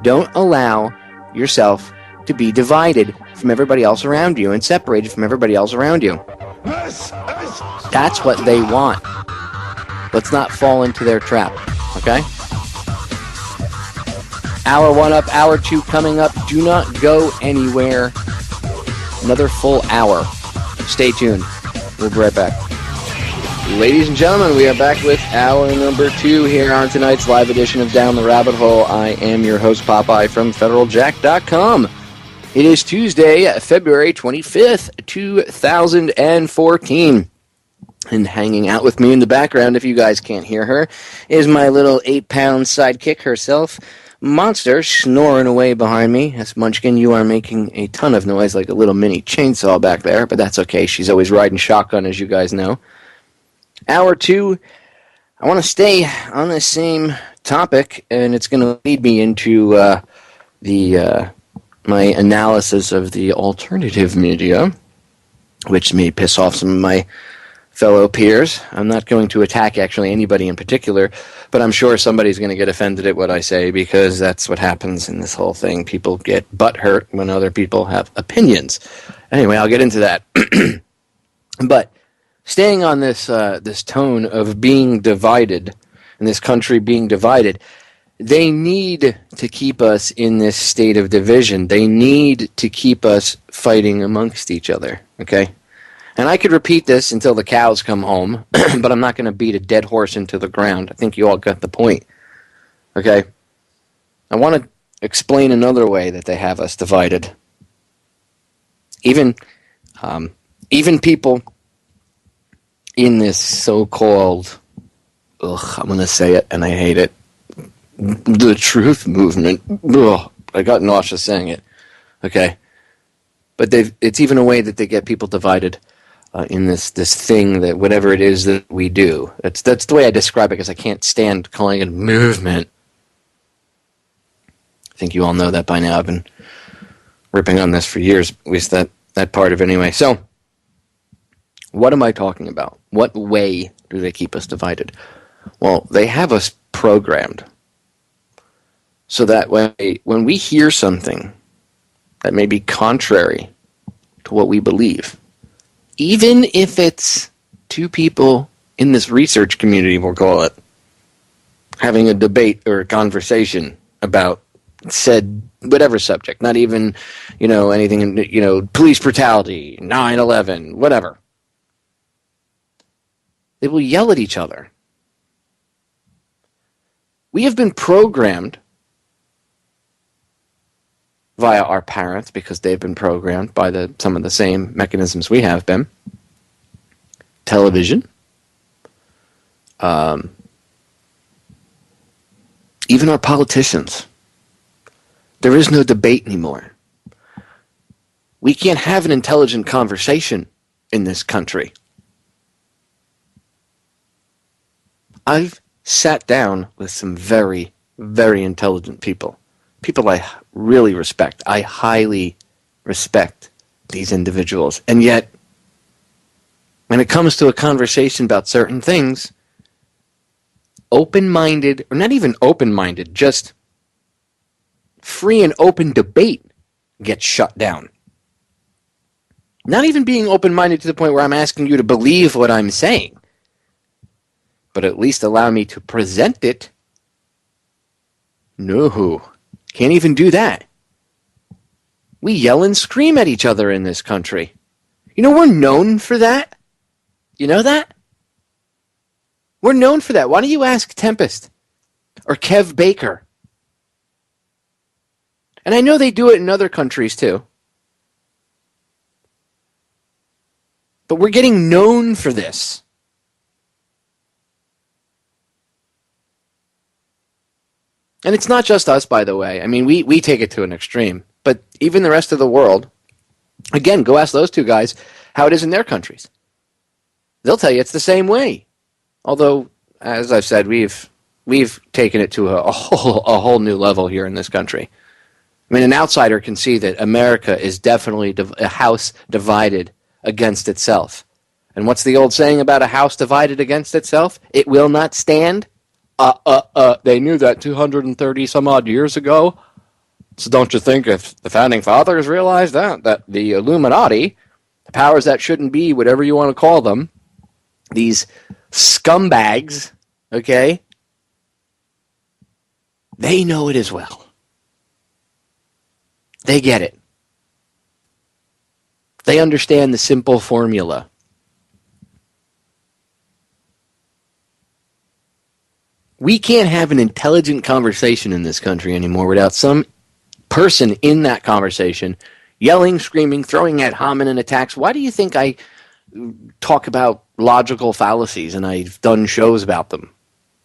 Don't allow yourself to be divided from everybody else around you and separated from everybody else around you. That's what they want. Let's not fall into their trap, okay? Hour 1 up, hour 2 coming up. Do not go anywhere. Another full hour. Stay tuned. We'll be right back. Ladies and gentlemen, we are back with hour number 2 here on tonight's live edition of Down the Rabbit Hole. I am your host, Popeye, from FederalJack.com. It is Tuesday, February 25th, 2014. And hanging out with me in the background, if you guys can't hear her, is my little 8-pound sidekick herself, Monster, snoring away behind me. Yes, Munchkin, you are making a ton of noise like a little mini chainsaw back there, but that's okay. She's always riding shotgun, as you guys know. Hour 2, I want to stay on the same topic, and it's going to lead me into my analysis of the alternative media, which may piss off some of my fellow peers. I'm not going to attack actually anybody in particular, but I'm sure somebody's going to get offended at what I say, because that's what happens in this whole thing. People get butthurt when other people have opinions. Anyway, I'll get into that. But staying on this this tone of being divided, and this country being divided, they need to keep us in this state of division. They need to keep us fighting amongst each other, okay? And I could repeat this until the cows come home, but I'm not going to beat a dead horse into the ground. I think you all got the point. Okay? I want to explain another way that they have us divided. Even people in this so-called, I'm going to say it, and I hate it, the truth movement. I got nauseous saying it. Okay? But it's even a way that they get people divided in this thing that whatever it is that we do. That's the way I describe it because I can't stand calling it a movement. I think you all know that by now. I've been ripping on this for years, at least that part of it anyway. So, what am I talking about? What way do they keep us divided? Well, they have us programmed so that way when we hear something that may be contrary to what we believe, even if it's two people in this research community, we'll call it, having a debate or a conversation about said whatever subject, not even, anything, police brutality, 9/11, whatever. They will yell at each other. We have been programmed via our parents because they've been programmed by some of the same mechanisms we have been. Television. Even our politicians. There is no debate anymore. We can't have an intelligent conversation in this country. I've sat down with some very, very intelligent people. People I really respect. I highly respect these individuals. And yet, when it comes to a conversation about certain things, open-minded, or not even open-minded, just free and open debate gets shut down. Not even being open-minded to the point where I'm asking you to believe what I'm saying, but at least allow me to present it. No, can't even do that. We yell and scream at each other in this country. We're known for that. You know that? We're known for that. Why don't you ask Tempest or Kev Baker? And I know they do it in other countries too. But we're getting known for this. And it's not just us, by the way. I mean, we take it to an extreme. But even the rest of the world, again, go ask those two guys how it is in their countries. They'll tell you it's the same way. Although, as I've said, we've taken it to a whole new level here in this country. I mean, an outsider can see that America is definitely a house divided against itself. And what's the old saying about a house divided against itself? It will not stand. They knew that 230 some odd years ago. So don't you think if the founding fathers realized that the Illuminati, the powers that shouldn't be, whatever you want to call them, these scumbags, okay, they know it as well. They get it. They understand the simple formula. We can't have an intelligent conversation in this country anymore without some person in that conversation yelling, screaming, throwing ad hominem attacks. Why do you think I talk about logical fallacies and I've done shows about them?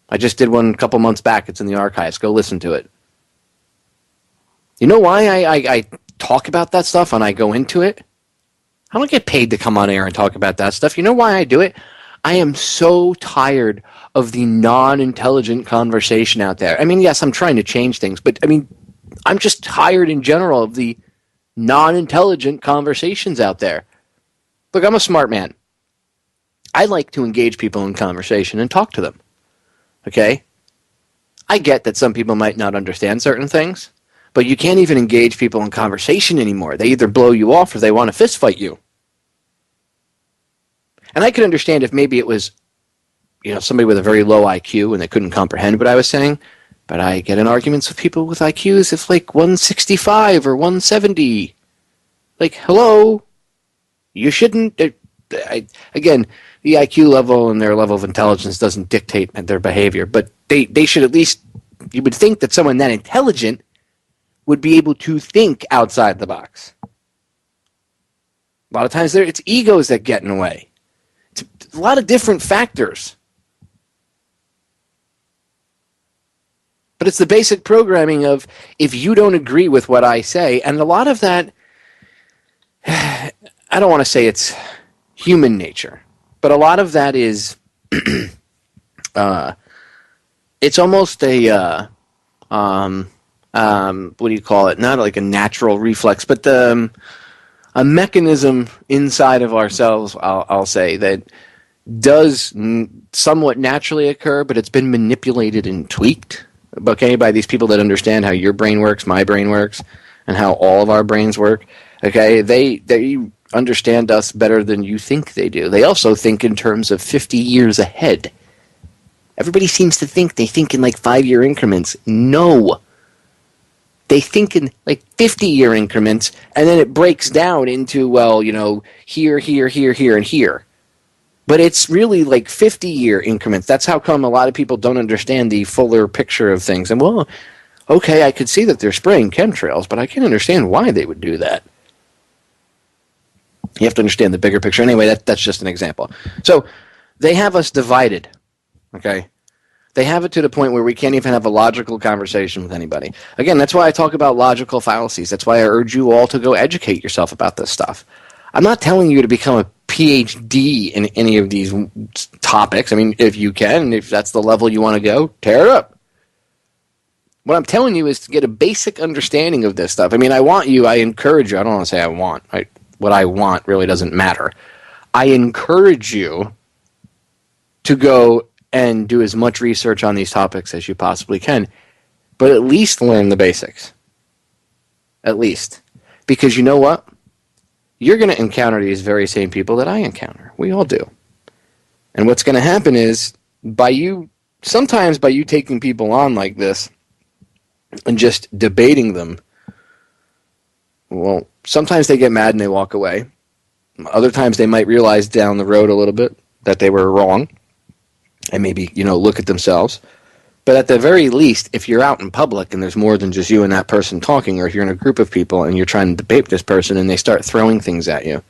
I just did one a couple months back. It's in the archives. Go listen to it. You know why I talk about that stuff and I go into it? I don't get paid to come on air and talk about that stuff. You know why I do it? I am so tired of the non-intelligent conversation out there. I mean, yes, I'm trying to change things, but I mean, I'm just tired in general of the non-intelligent conversations out there. Look, I'm a smart man. I like to engage people in conversation and talk to them. Okay? I get that some people might not understand certain things, but you can't even engage people in conversation anymore. They either blow you off or they want to fist fight you. And I could understand if maybe it was, somebody with a very low IQ and they couldn't comprehend what I was saying, but I get in arguments with people with IQs of like 165 or 170. Like, hello, you shouldn't. Again, the IQ level and their level of intelligence doesn't dictate their behavior, but they should at least, you would think that someone that intelligent would be able to think outside the box. A lot of times it's egos that get in the way. It's a lot of different factors. But it's the basic programming of, if you don't agree with what I say, and a lot of that, I don't want to say it's human nature, but a lot of that is, it's almost a, what do you call it? Not like a natural reflex, but a mechanism inside of ourselves, I'll say, that does somewhat naturally occur, but it's been manipulated and tweaked, okay, by these people that understand how your brain works, my brain works, and how all of our brains work. Okay, they understand us better than you think they do. They also think in terms of 50 years ahead. Everybody seems to think they think in like 5-year increments. No. They think in like 50-year increments, and then it breaks down into, well, you know, here, here, here, here, and here. But it's really like 50-year increments. That's how come a lot of people don't understand the fuller picture of things. And, well, okay, I could see that they're spraying chemtrails, but I can't understand why they would do that. You have to understand the bigger picture. Anyway, that's just an example. So they have us divided, okay? They have it to the point where we can't even have a logical conversation with anybody. Again, that's why I talk about logical fallacies. That's why I urge you all to go educate yourself about this stuff. I'm not telling you to become a PhD in any of these topics. I mean, if you can, if that's the level you want to go, tear it up. What I'm telling you is to get a basic understanding of this stuff. I mean, I encourage you. I don't want to say I want. What I want really doesn't matter. I encourage you to go and do as much research on these topics as you possibly can, but at least learn the basics. At least. Because you know what? You're going to encounter these very same people that I encounter. We all do. And what's going to happen is, sometimes by you taking people on like this and just debating them, well, sometimes they get mad and they walk away. Other times they might realize down the road a little bit that they were wrong and maybe, look at themselves. But at the very least, if you're out in public and there's more than just you and that person talking, or if you're in a group of people and you're trying to debate this person and they start throwing things at you,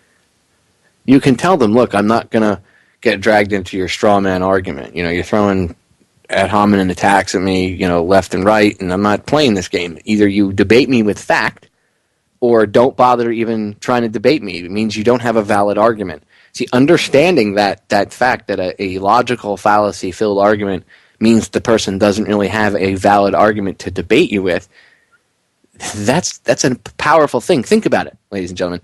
you can tell them, look, I'm not going to get dragged into your straw man argument. You're throwing ad hominem attacks at me, left and right, and I'm not playing this game. Either you debate me with fact, or don't bother even trying to debate me. It means you don't have a valid argument. See, understanding that fact, that a logical fallacy-filled argument means the person doesn't really have a valid argument to debate you with, that's a powerful thing. Think about it, ladies and gentlemen.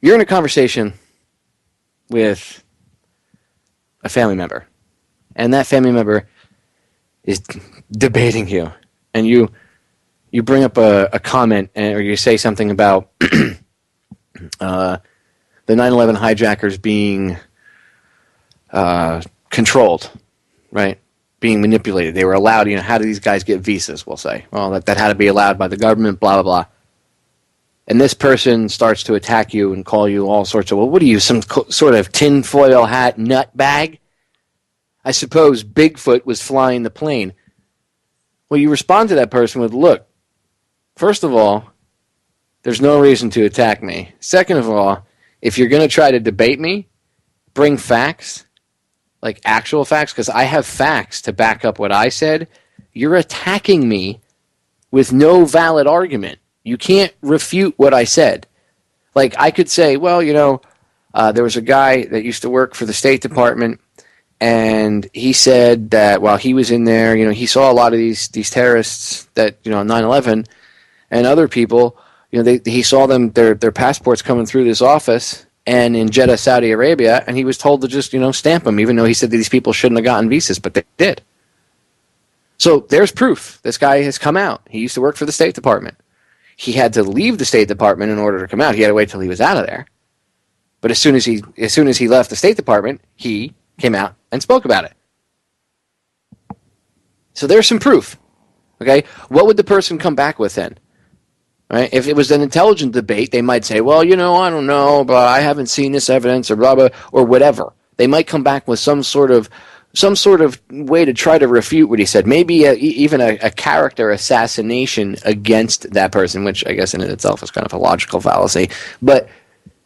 You're in a conversation with a family member, and that family member is debating you, and you bring up a comment, or you say something about the 9/11 hijackers being controlled, right? Being manipulated. They were allowed, how do these guys get visas, we'll say. Well, that had to be allowed by the government, blah, blah, blah. And this person starts to attack you and call you all sorts of, well, what are you, some sort of tinfoil hat nutbag? I suppose Bigfoot was flying the plane. Well, you respond to that person with, look, first of all, there's no reason to attack me. Second of all, if you're going to try to debate me, bring facts, like actual facts, because I have facts to back up what I said. You're attacking me with no valid argument. You can't refute what I said. Like, I could say, well, there was a guy that used to work for the State Department, and he said that while he was in there, he saw a lot of these terrorists that, on 9/11, and other people, he saw them, their passports coming through this office, and in Jeddah, Saudi Arabia, and he was told to just, stamp them, even though he said that these people shouldn't have gotten visas, but they did. So there's proof. This guy has come out. He used to work for the State Department. He had to leave the State Department in order to come out. He had to wait till he was out of there. But as soon as he left the State Department, he came out and spoke about it. So there's some proof. Okay? What would the person come back with then? Right? If it was an intelligent debate, they might say, well, I don't know, but I haven't seen this evidence, or blah, blah, or whatever. They might come back with some sort of way to try to refute what he said. Maybe even a character assassination against that person, which I guess in itself is kind of a logical fallacy. But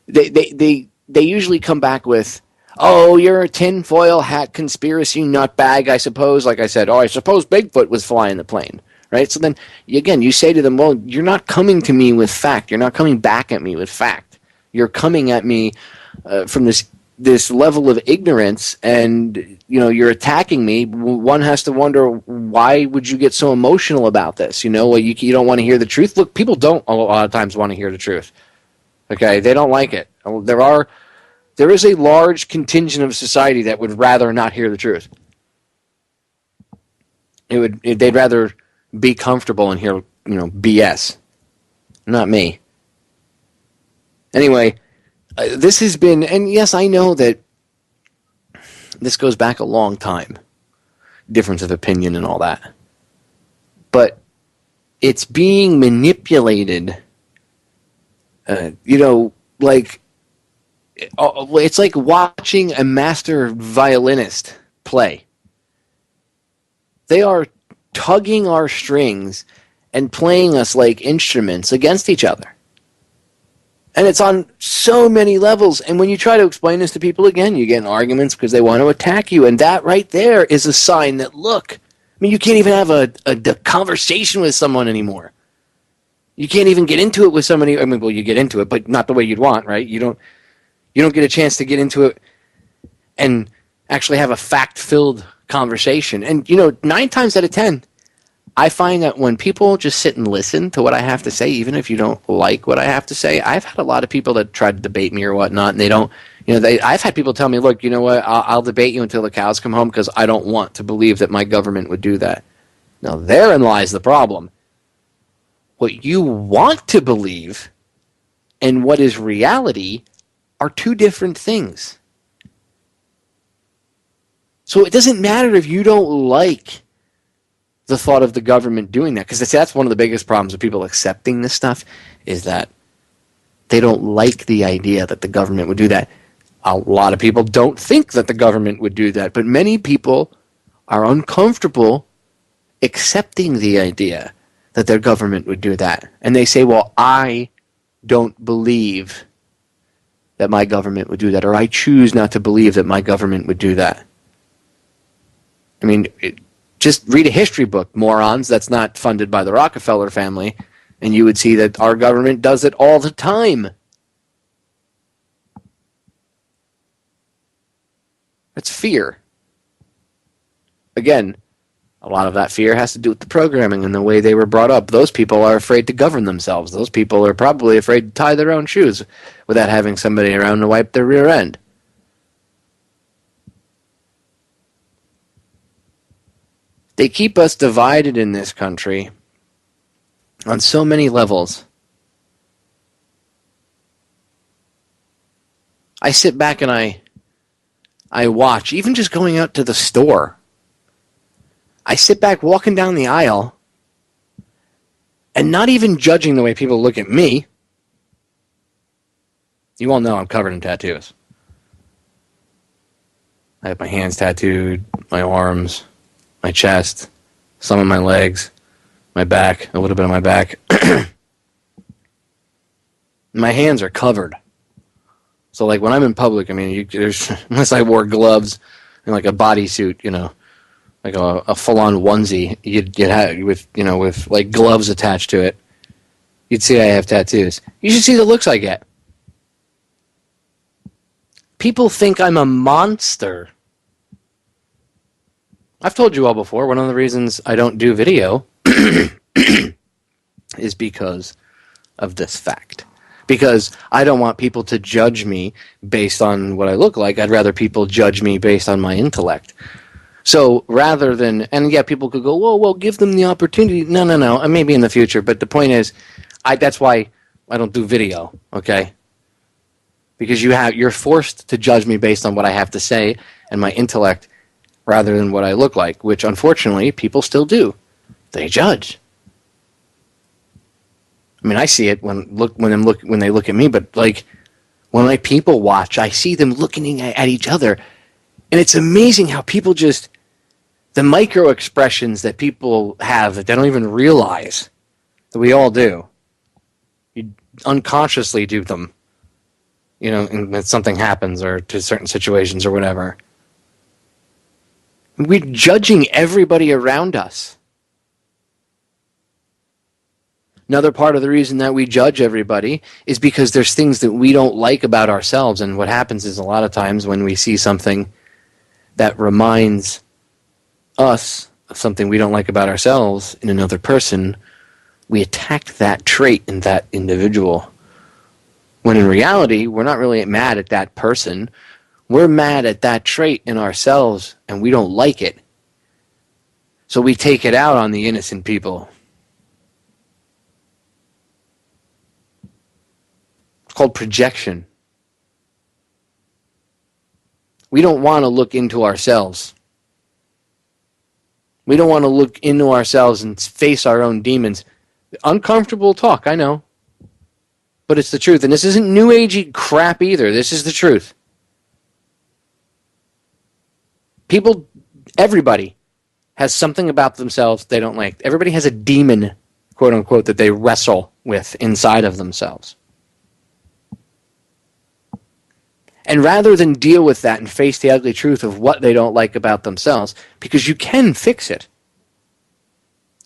they usually come back with, oh, you're a tinfoil hat conspiracy nutbag, I suppose. Like I said, I suppose Bigfoot was flying the plane. Right? So then, again, you say to them, well, you're not coming to me with fact. You're not coming back at me with fact. you're coming at me from this level of ignorance, and you're attacking me. One has to wonder, why would you get so emotional about this? You don't want to hear the truth. Look, people don't a lot of times want to hear the truth. Okay, they don't like it. There is a large contingent of society that would rather not hear the truth. They'd rather be comfortable and hear BS. Not me. Anyway, this has been, and yes, I know that this goes back a long time, difference of opinion and all that, but it's being manipulated. It's like watching a master violinist play. They are tugging our strings and playing us like instruments against each other. And it's on so many levels. And when you try to explain this to people again, you get in arguments because they want to attack you. And that right there is a sign that, look, you can't even have a conversation with someone anymore. You can't even get into it with somebody. You get into it, but not the way you'd want, right? You don't get a chance to get into it and actually have a fact-filled conversation. And, 9 times out of 10, I find that when people just sit and listen to what I have to say, even if you don't like what I have to say, I've had a lot of people that try to debate me or whatnot, and they don't, I've had people tell me, look, you know what, I'll debate you until the cows come home because I don't want to believe that my government would do that. Now, therein lies the problem. What you want to believe and what is reality are two different things. So it doesn't matter if you don't like the thought of the government doing that, because that's one of the biggest problems with people accepting this stuff, is that they don't like the idea that the government would do that. A lot of people don't think that the government would do that, but many people are uncomfortable accepting the idea that their government would do that. And they say, well, I don't believe that my government would do that, or I choose not to believe that my government would do that. Just read a history book, morons, that's not funded by the Rockefeller family, and you would see that our government does it all the time. That's fear. Again, a lot of that fear has to do with the programming and the way they were brought up. Those people are afraid to govern themselves. Those people are probably afraid to tie their own shoes without having somebody around to wipe their rear end. They keep us divided in this country on so many levels. I sit back and I watch, even just going out to the store. I sit back walking down the aisle and not even judging the way people look at me. You all know I'm covered in tattoos. I have my hands tattooed, my arms, my chest, some of my legs, my back, a little bit of my back. My hands are covered. So, like, when I'm in public, unless I wore gloves and, like, a bodysuit, like a full-on onesie, you'd have with like gloves attached to it, you'd see I have tattoos. You should see the looks I get. People think I'm a monster. I've told you all before, one of the reasons I don't do video is because of this fact. Because I don't want people to judge me based on what I look like. I'd rather people judge me based on my intellect. So rather than, and yeah, people could go, well, give them the opportunity. No, maybe in the future. But the point is, that's why I don't do video, okay? Because you're forced to judge me based on what I have to say and my intellect rather than what I look like, which unfortunately people still do. They judge. I see it when they look at me, but like when my people watch, I see them looking at each other, and it's amazing how people just, the micro expressions that people have that they don't even realize that we all do. You unconsciously do them, and when something happens or to certain situations or whatever. We're judging everybody around us. Another part of the reason that we judge everybody is because there's things that we don't like about ourselves. And what happens is a lot of times when we see something that reminds us of something we don't like about ourselves in another person, we attack that trait in that individual. When in reality, we're not really mad at that person. We're mad at that trait in ourselves, and we don't like it. So we take it out on the innocent people. It's called projection. We don't want to look into ourselves. We don't want to look into ourselves and face our own demons. Uncomfortable talk, I know. But it's the truth. And this isn't new agey crap either. This is the truth. People, everybody has something about themselves they don't like. Everybody has a demon, quote unquote, that they wrestle with inside of themselves. And rather than deal with that and face the ugly truth of what they don't like about themselves, because you can fix it,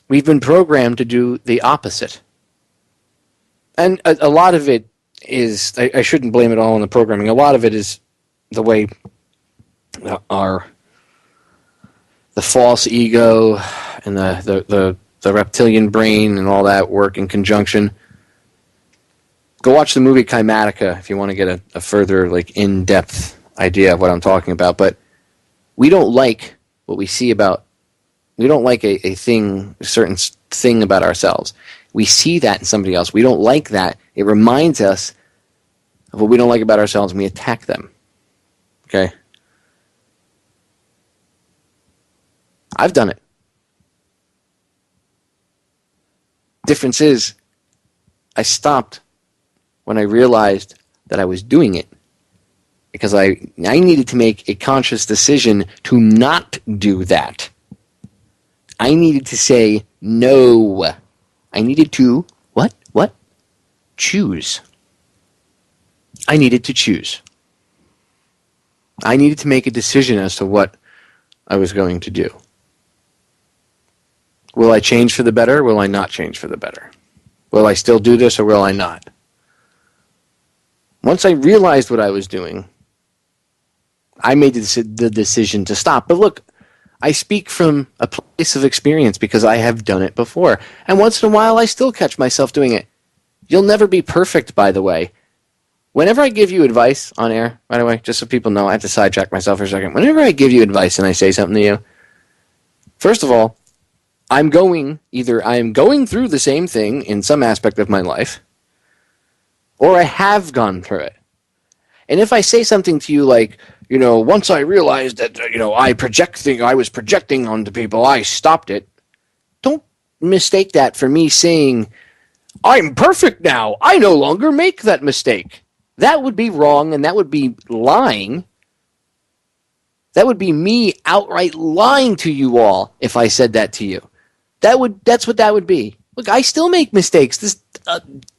we've been programmed to do the opposite. And a lot of it is, I shouldn't blame it all on the programming, a lot of it is the way the false ego and the reptilian brain and all that work in conjunction. Go watch the movie Kymatica if you want to get a further in-depth idea of what I'm talking about. But we don't like what we see about, we don't like a certain thing about ourselves. We see that in somebody else. We don't like that. It reminds us of what we don't like about ourselves, and we attack them. Okay? I've done it. Difference is, I stopped when I realized that I was doing it, because I needed to make a conscious decision to not do that. I needed to say no. I needed to, what? Choose. I needed to choose. I needed to make a decision as to what I was going to do. Will I change for the better, or will I not change for the better? Will I still do this, or will I not? Once I realized what I was doing, I made the decision to stop. But look, I speak from a place of experience because I have done it before. And once in a while, I still catch myself doing it. You'll never be perfect, by the way. Whenever I give you advice on air, by the way, just so people know, I have to sidetrack myself for a second. Whenever I give you advice and I say something to you, first of all, I am going through the same thing in some aspect of my life, or I have gone through it. And if I say something to you like, once I realized that, I was projecting onto people, I stopped it. Don't mistake that for me saying, I'm perfect now. I no longer make that mistake. That would be wrong, and that would be lying. That would be me outright lying to you all if I said that to you. That's what that would be. Look, I still make mistakes.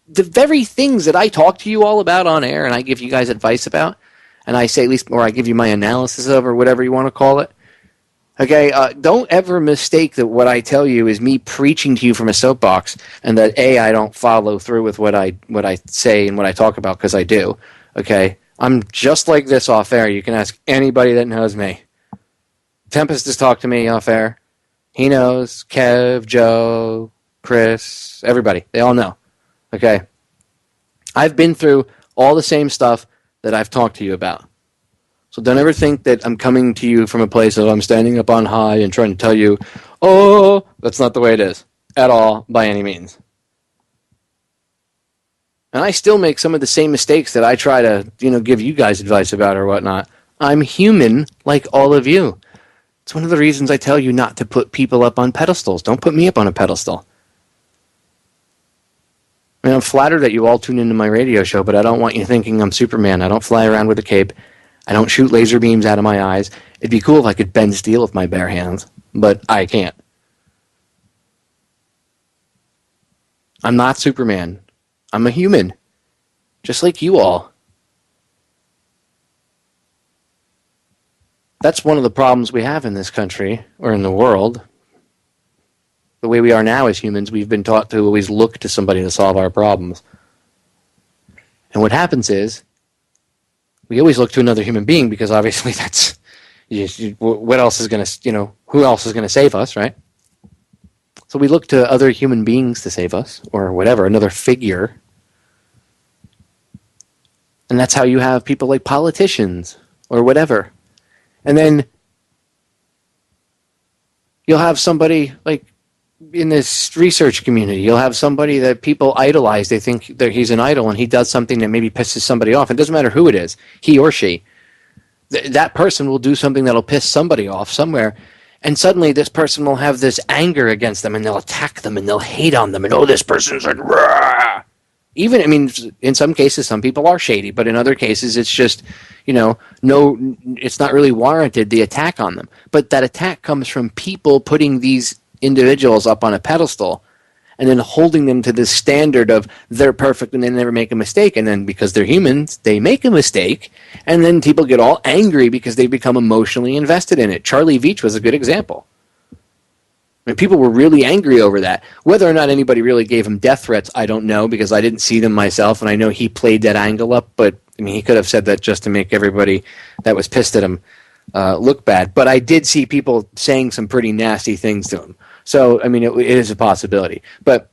The very things that I talk to you all about on air and I give you guys advice about, and I say at least, or I give you my analysis of, or whatever you want to call it. Okay, don't ever mistake that what I tell you is me preaching to you from a soapbox, and that I don't follow through with what I say and what I talk about, because I do. Okay, I'm just like this off air. You can ask anybody that knows me. Tempest has talked to me off air. He knows. Kev, Joe, Chris, everybody. They all know. Okay? I've been through all the same stuff that I've talked to you about. So don't ever think that I'm coming to you from a place of I'm standing up on high and trying to tell you, oh, that's not the way it is. At all, by any means. And I still make some of the same mistakes that I try to, give you guys advice about or whatnot. I'm human like all of you. It's one of the reasons I tell you not to put people up on pedestals. Don't put me up on a pedestal. I mean, I'm flattered that you all tune into my radio show, but I don't want you thinking I'm Superman. I don't fly around with a cape. I don't shoot laser beams out of my eyes. It'd be cool if I could bend steel with my bare hands, but I can't. I'm not Superman. I'm a human, just like you all. That's one of the problems we have in this country, or in the world. the way we are now as humans, we've been taught to always look to somebody to solve our problems. And what happens is, we always look to another human being because obviously that's, what else is going to, who else is going to save us, right? So we look to other human beings to save us, or whatever, another figure. And that's how you have people like politicians, or whatever. And then you'll have somebody like in this research community, you'll have somebody that people idolize. They think that he's an idol and he does something that maybe pisses somebody off. It doesn't matter who it is, he or she. That person will do something that'll piss somebody off somewhere. And suddenly this person will have this anger against them and they'll attack them and they'll hate on them. And, oh, this person's like, rah! Even, I mean, in some cases, some people are shady, but in other cases, it's just, no, it's not really warranted, the attack on them. But that attack comes from people putting these individuals up on a pedestal and then holding them to this standard of they're perfect and they never make a mistake. And then because they're humans, they make a mistake. And then people get all angry because they become emotionally invested in it. Charlie Veitch was a good example. I mean, people were really angry over that. Whether or not anybody really gave him death threats, I don't know, because I didn't see them myself, and I know he played that angle up, but I mean, he could have said that just to make everybody that was pissed at him look bad. But I did see people saying some pretty nasty things to him. So, I mean, it is a possibility. But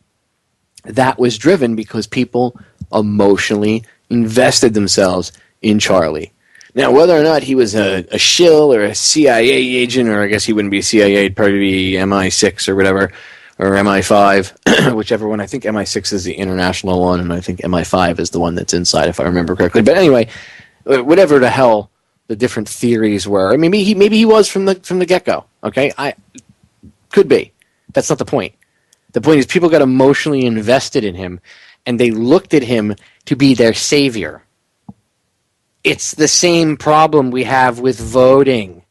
that was driven because people emotionally invested themselves in Charlie. Now, whether or not he was a shill or a CIA agent, or I guess he wouldn't be CIA, he'd probably be MI6 or whatever, or MI5, whichever one. I think MI6 is the international one, and I think MI5 is the one that's inside, if I remember correctly. But anyway, whatever the hell the different theories were, maybe he was from the get-go. Okay, could be. That's not the point. The point is people got emotionally invested in him, and they looked at him to be their savior. It's the same problem we have with voting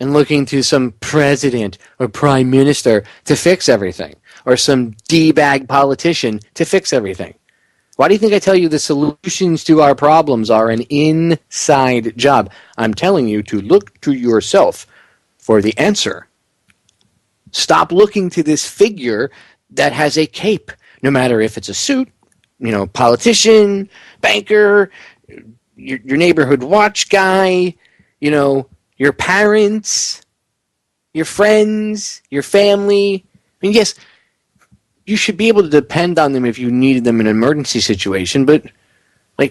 and looking to some president or prime minister to fix everything, or some D-bag politician to fix everything. Why do you think I tell you the solutions to our problems are an inside job? I'm telling you to look to yourself for the answer. Stop looking to this figure that has a cape, no matter if it's a suit, politician, banker, your neighborhood watch guy, your parents, your friends, your family. I mean, yes, you should be able to depend on them if you needed them in an emergency situation, but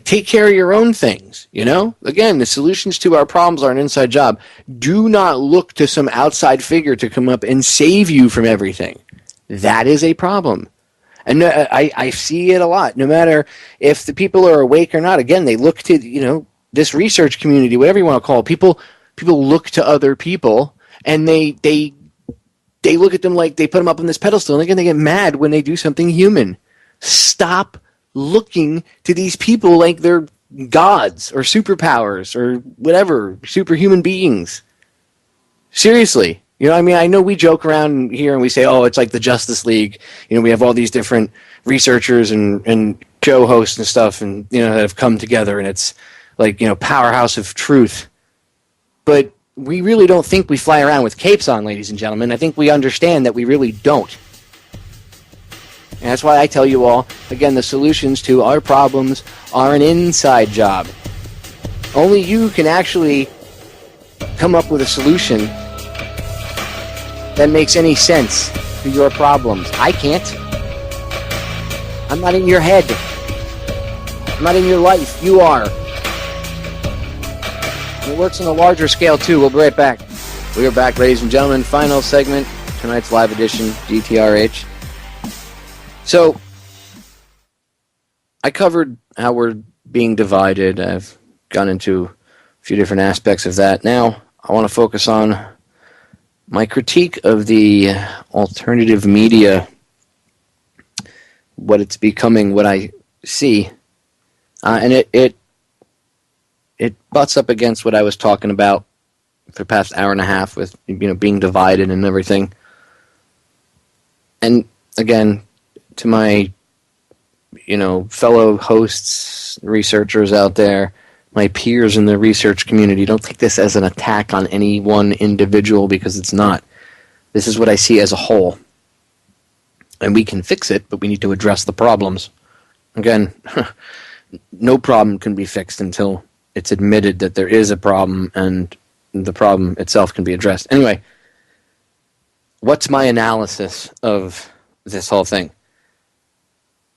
take care of your own things, Again, the solutions to our problems are an inside job. Do not look to some outside figure to come up and save you from everything. That is a problem. And I see it a lot. No matter if the people are awake or not, again, they look to, this research community, whatever you want to call it. People look to other people, and they look at them like they put them up on this pedestal, and again, they get mad when they do something human. Stop looking to these people like they're gods or superpowers or whatever, superhuman beings. Seriously. I know we joke around here and we say, oh, it's like the Justice League. We have all these different researchers and show hosts and stuff and, that have come together, and it's like, powerhouse of truth. But we really don't think we fly around with capes on, ladies and gentlemen. I think we understand that we really don't. And that's why I tell you all, again, the solutions to our problems are an inside job. Only you can actually come up with a solution that makes any sense to your problems. I can't. I'm not in your head. I'm not in your life. You are. And it works on a larger scale, too. We'll be right back. We are back, ladies and gentlemen. Final segment, tonight's live edition, DTRH. So, I covered how we're being divided. I've gone into a few different aspects of that. Now, I want to focus on my critique of the alternative media, what it's becoming, what I see, and it butts up against what I was talking about for the past hour and a half with being divided and everything. And again, to my fellow hosts, researchers out there, my peers in the research community, don't take this as an attack on any one individual, because it's not. This is what I see as a whole. And we can fix it, but we need to address the problems. Again, no problem can be fixed until it's admitted that there is a problem and the problem itself can be addressed. Anyway, what's my analysis of this whole thing?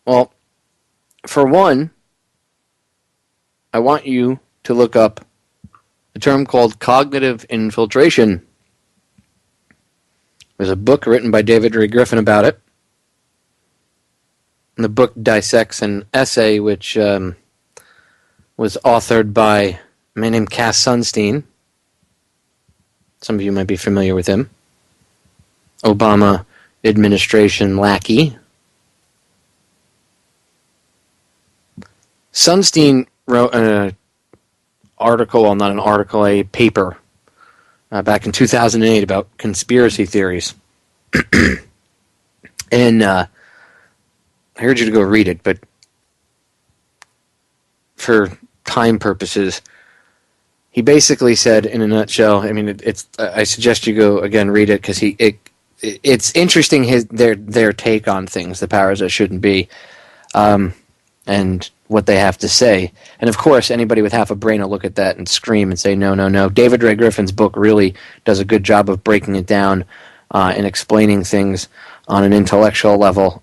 Well, for one, I want you to look up a term called cognitive infiltration. There's a book written by David Ray Griffin about it. And the book dissects an essay which was authored by a man named Cass Sunstein. Some of you might be familiar with him. Obama administration lackey. Sunstein wrote an article, well, not an article, a paper back in 2008 about conspiracy theories. And I urge you to go read it, but for time purposes, he basically said, in a nutshell, I mean, I suggest you go again read it because it's interesting their take on things, the powers that shouldn't be, and what they have to say. And of course, anybody with half a brain will look at that and scream and say, no, no, no. David Ray Griffin's book really does a good job of breaking it down and explaining things on an intellectual level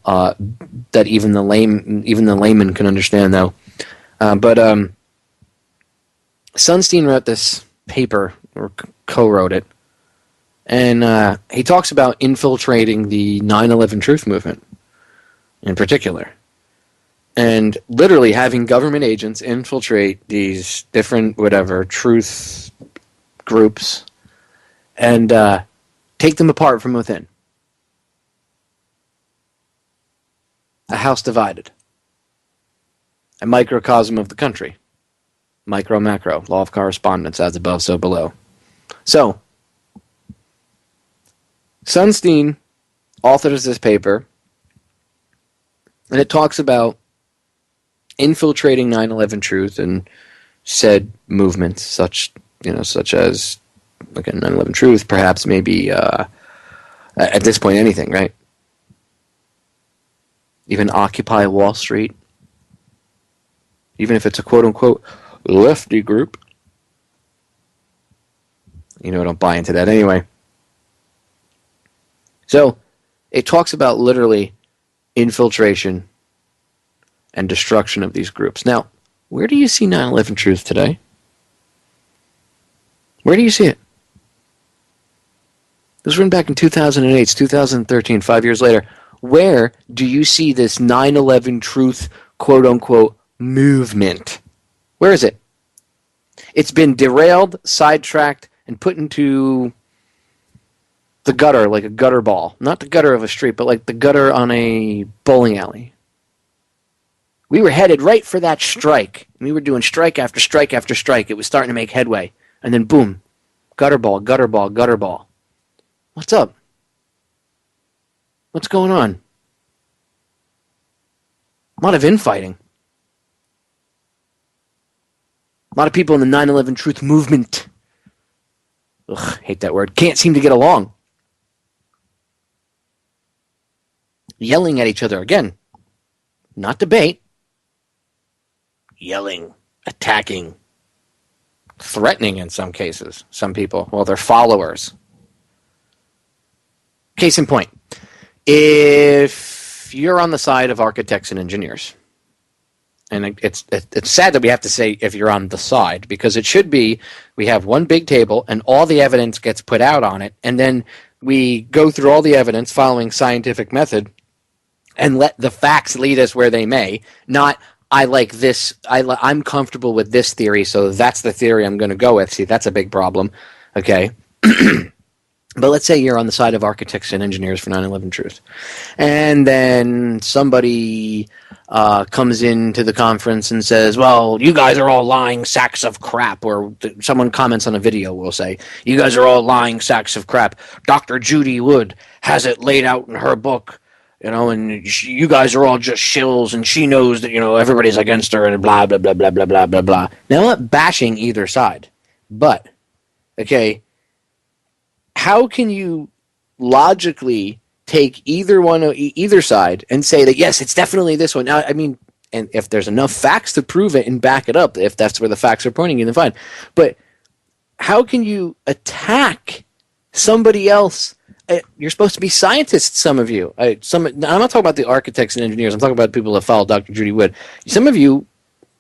that even the layman can understand, though. But Sunstein wrote this paper, or co-wrote it, and he talks about infiltrating the 9/11 truth movement in particular. And literally having government agents infiltrate these different, truth groups and take them apart from within. A house divided. A microcosm of the country. Micro, macro. Law of correspondence. As above, so below. So, Sunstein authors this paper, and it talks about infiltrating 9/11 truth and said movements, such as, again, 9/11 truth, perhaps, maybe, at this point, anything, right? Even Occupy Wall Street, even if it's a quote-unquote lefty group. I don't buy into that anyway. So, it talks about literally infiltration and destruction of these groups. Now, where do you see 9/11 truth today? Where do you see it? It was written back in 2008, it's 2013, 5 years later. Where do you see this 9/11 truth, quote-unquote, movement? Where is it? It's been derailed, sidetracked, and put into the gutter, like a gutter ball. Not the gutter of a street, but like the gutter on a bowling alley. We were headed right for that strike. We were doing strike after strike after strike. It was starting to make headway. And then boom, gutter ball, gutter ball, gutter ball. What's up? What's going on? A lot of infighting. A lot of people in the 9/11 truth movement, hate that word, can't seem to get along. Yelling at each other again. Not debate. Yelling, attacking, threatening in some cases. Some people, well, they're followers. Case in point, if you're on the side of architects and engineers, and it's sad that we have to say if you're on the side, because it should be we have one big table and all the evidence gets put out on it, and then we go through all the evidence following scientific method and let the facts lead us where they may, not I like this, I'm comfortable with this theory, so that's the theory I'm going to go with. See, that's a big problem, okay? But let's say you're on the side of architects and engineers for 9/11 truth. And then somebody comes into the conference and says, well, you guys are all lying sacks of crap. Or someone comments on a video, will say, you guys are all lying sacks of crap. Dr. Judy Wood has it laid out in her book, and you guys are all just shills, and she knows that, everybody's against her, and blah, blah, blah, blah, blah, blah, blah, blah. Now, I'm not bashing either side, but, okay, how can you logically take either side and say that, yes, it's definitely this one. Now, I mean, and if there's enough facts to prove it and back it up, if that's where the facts are pointing you, then fine. But how can you attack somebody else? You're supposed to be scientists, some of you. I'm not talking about the architects and engineers. I'm talking about people that follow Dr. Judy Wood. Some of you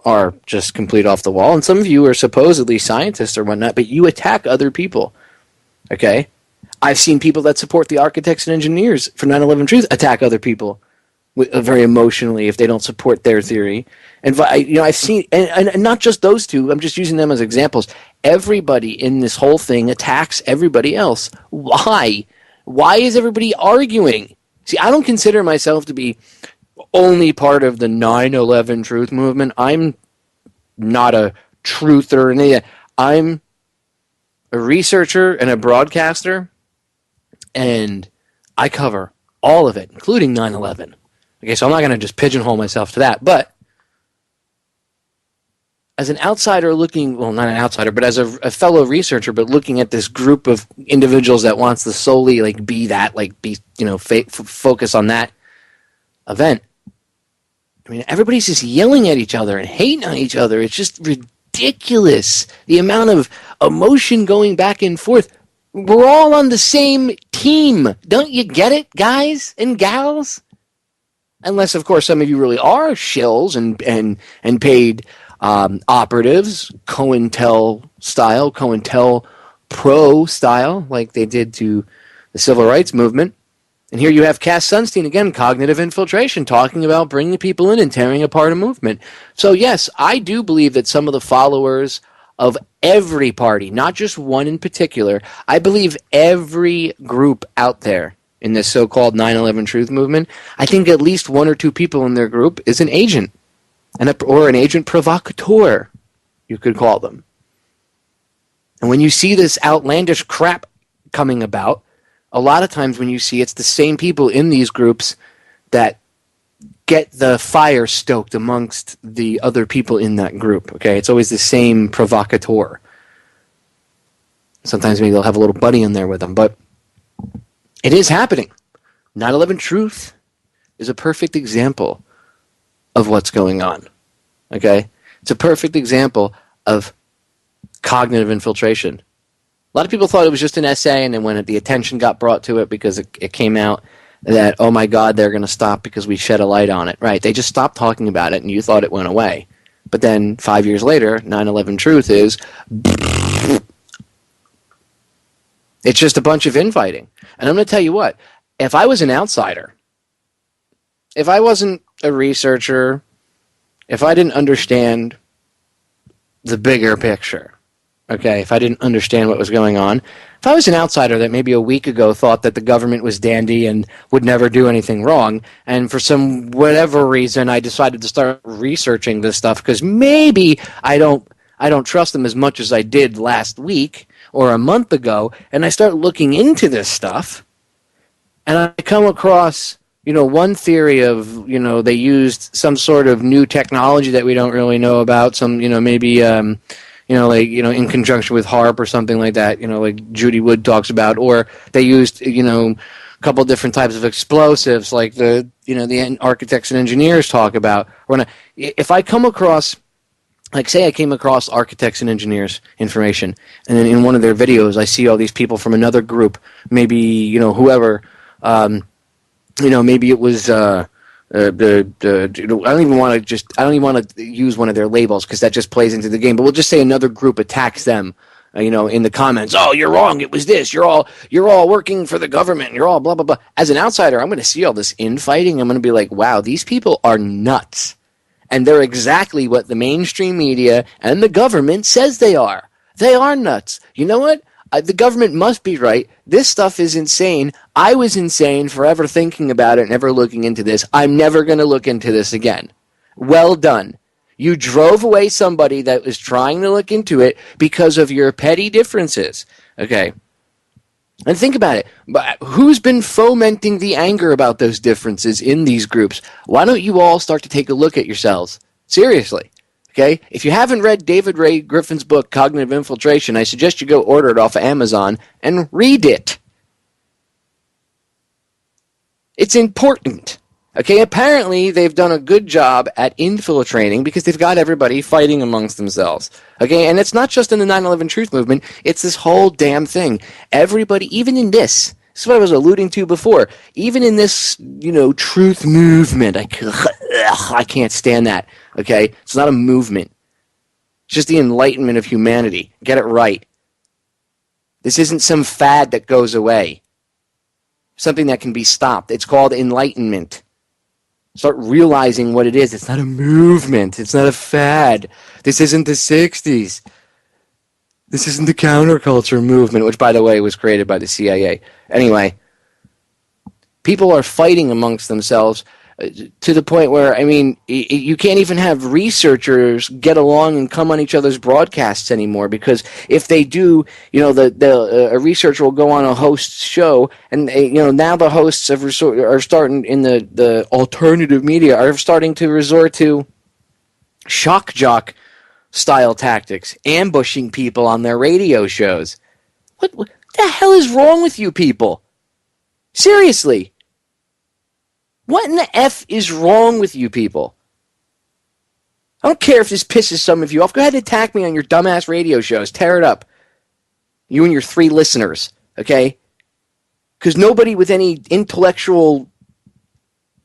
are just complete off the wall, and some of you are supposedly scientists or whatnot, but you attack other people. Okay? I've seen people that support the architects and engineers for 9/11 Truth attack other people very emotionally if they don't support their theory. And I've seen, and not just those two, I'm just using them as examples. Everybody in this whole thing attacks everybody else. Why? Why is everybody arguing? See, I don't consider myself to be only part of the 9/11 Truth movement. I'm not a truther. I'm a researcher and a broadcaster, and I cover all of it, including 9/11. Okay, so I'm not going to just pigeonhole myself to that, but as an outsider looking, well, not an outsider, but as a fellow researcher, but looking at this group of individuals that wants to solely focus on that event. I mean, everybody's just yelling at each other and hating on each other. It's just ridiculous. The amount of emotion going back and forth. We're all on the same team. Don't you get it, guys and gals? Unless, of course, some of you really are shills and paid operatives, COINTELPRO style, like they did to the civil rights movement. And here you have Cass Sunstein, again, cognitive infiltration, talking about bringing people in and tearing apart a movement. So, yes, I do believe that some of the followers of every party, not just one in particular, I believe every group out there in this so-called 9/11 Truth movement, I think at least one or two people in their group is an agent, or an agent provocateur, you could call them. And when you see this outlandish crap coming about, a lot of times when you see it's the same people in these groups that get the fire stoked amongst the other people in that group. Okay, it's always the same provocateur. Sometimes maybe they'll have a little buddy in there with them, but it is happening. 9/11 Truth is a perfect example of what's going on. Okay? It's a perfect example of cognitive infiltration. A lot of people thought it was just an essay, and then when the attention got brought to it because it came out that, oh my God, they're going to stop because we shed a light on it. Right, they just stopped talking about it, and you thought it went away. But then 5 years later, 9/11 Truth is... It's just a bunch of infighting. And I'm going to tell you what, if I was an outsider, if I wasn't a researcher, if I didn't understand the bigger picture, okay, if I didn't understand what was going on, if I was an outsider that maybe a week ago thought that the government was dandy and would never do anything wrong, and for some whatever reason I decided to start researching this stuff because maybe I don't trust them as much as I did last week or a month ago, and I start looking into this stuff, and I come across, one theory of, they used some sort of new technology that we don't really know about, some, maybe, in conjunction with HARP or something like that, like Judy Wood talks about, or they used, a couple different types of explosives like the architects and engineers talk about. If I come across... Like, say I came across architects and engineers information, and then in one of their videos I see all these people from another group, maybe, whoever, maybe it was, I don't even want to use one of their labels because that just plays into the game, but we'll just say another group attacks them, in the comments. Oh, you're wrong, it was this, you're all working for the government, you're all blah, blah, blah. As an outsider, I'm going to see all this infighting, I'm going to be like, wow, these people are nuts. And they're exactly what the mainstream media and the government says they are. They are nuts. You know what? The government must be right. This stuff is insane. I was insane for ever thinking about it and ever looking into this. I'm never going to look into this again. Well done. You drove away somebody that was trying to look into it because of your petty differences. Okay. And think about it. Who's been fomenting the anger about those differences in these groups? Why don't you all start to take a look at yourselves? Seriously. Okay? If you haven't read David Ray Griffin's book, Cognitive Infiltration, I suggest you go order it off of Amazon and read it. It's important. Okay, apparently they've done a good job at infiltrating because they've got everybody fighting amongst themselves. Okay, and it's not just in the 9/11 truth movement, it's this whole damn thing. Everybody, even in this is what I was alluding to before, even in this, truth movement, I can't stand that. Okay, it's not a movement. It's just the enlightenment of humanity. Get it right. This isn't some fad that goes away. Something that can be stopped. It's called enlightenment. Start realizing what it is. It's not a movement. It's not a fad. This isn't the 60s. This isn't the counterculture movement, which, by the way, was created by the CIA. Anyway, people are fighting amongst themselves to the point where, you can't even have researchers get along and come on each other's broadcasts anymore, because if they do, a researcher will go on a host's show, and now the hosts are starting in the alternative media are starting to resort to shock jock style tactics, ambushing people on their radio shows. What the hell is wrong with you people? Seriously. What in the F is wrong with you people? I don't care if this pisses some of you off. Go ahead and attack me on your dumbass radio shows. Tear it up. You and your 3 listeners, okay? Because nobody with any intellectual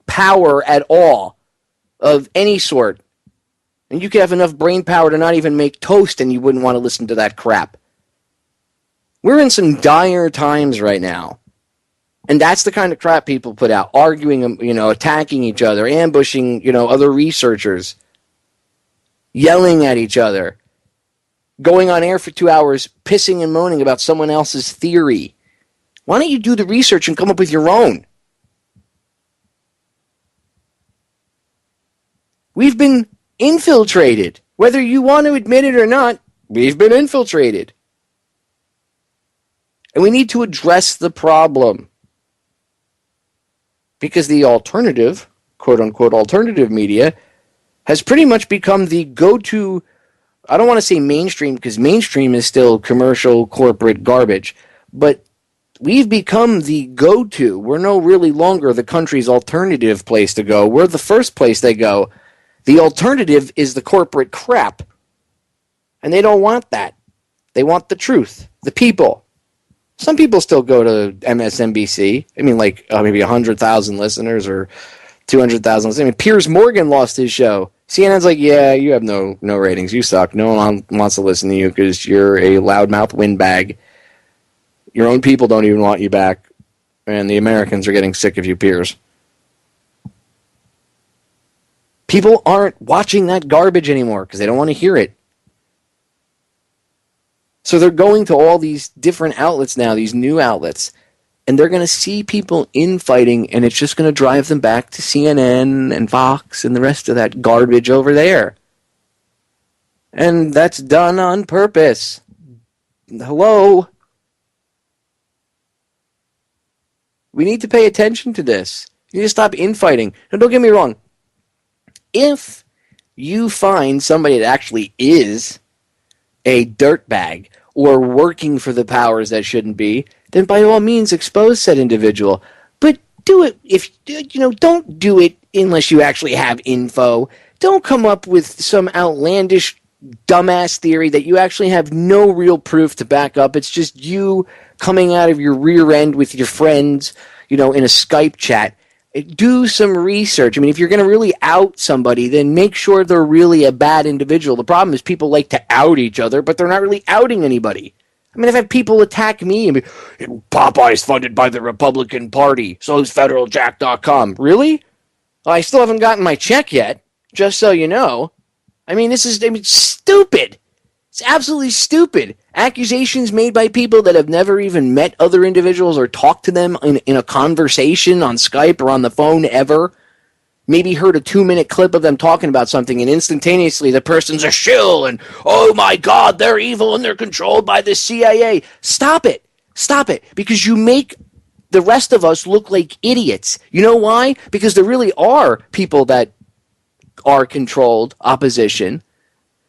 power at all of any sort, and you could have enough brain power to not even make toast and you wouldn't want to listen to that crap. We're in some dire times right now. And that's the kind of crap people put out, arguing, attacking each other, ambushing, other researchers, yelling at each other, going on air for 2 hours, pissing and moaning about someone else's theory. Why don't you do the research and come up with your own? We've been infiltrated. Whether you want to admit it or not, we've been infiltrated. And we need to address the problem. Because the alternative, quote-unquote alternative media, has pretty much become the go-to, I don't want to say mainstream, because mainstream is still commercial, corporate garbage, but we've become the go-to. We're no really longer the country's alternative place to go. We're the first place they go. The alternative is the corporate crap. And they don't want that. They want the truth, the people. Some people still go to MSNBC. Maybe 100,000 listeners or 200,000. Piers Morgan lost his show. CNN's like, yeah, you have no ratings. You suck. No one wants to listen to you because you're a loudmouth windbag. Your own people don't even want you back. And the Americans are getting sick of you, Piers. People aren't watching that garbage anymore because they don't want to hear it. So they're going to all these different outlets now, these new outlets, and they're going to see people infighting, and it's just going to drive them back to CNN and Fox and the rest of that garbage over there. And that's done on purpose. Hello? We need to pay attention to this. You need to stop infighting. Now, don't get me wrong. If you find somebody that actually is a dirtbag or working for the powers that shouldn't be, then by all means expose said individual. But do it don't do it unless you actually have info. Don't come up with some outlandish dumbass theory that you actually have no real proof to back up. It's just you coming out of your rear end with your friends, in a Skype chat. Do some research. If you're going to really out somebody, then make sure they're really a bad individual. The problem is people like to out each other, but they're not really outing anybody. I've had people attack me and be, Popeye's funded by the Republican Party, so is federaljack.com. Really? Well, I still haven't gotten my check yet, just so you know. This is stupid. It's absolutely stupid. Accusations made by people that have never even met other individuals or talked to them in a conversation on Skype or on the phone ever. Maybe heard a 2-minute clip of them talking about something, and instantaneously the person's a shill and, oh my God, they're evil and they're controlled by the CIA. Stop it. Stop it. Because you make the rest of us look like idiots. You know why? Because there really are people that are controlled, opposition.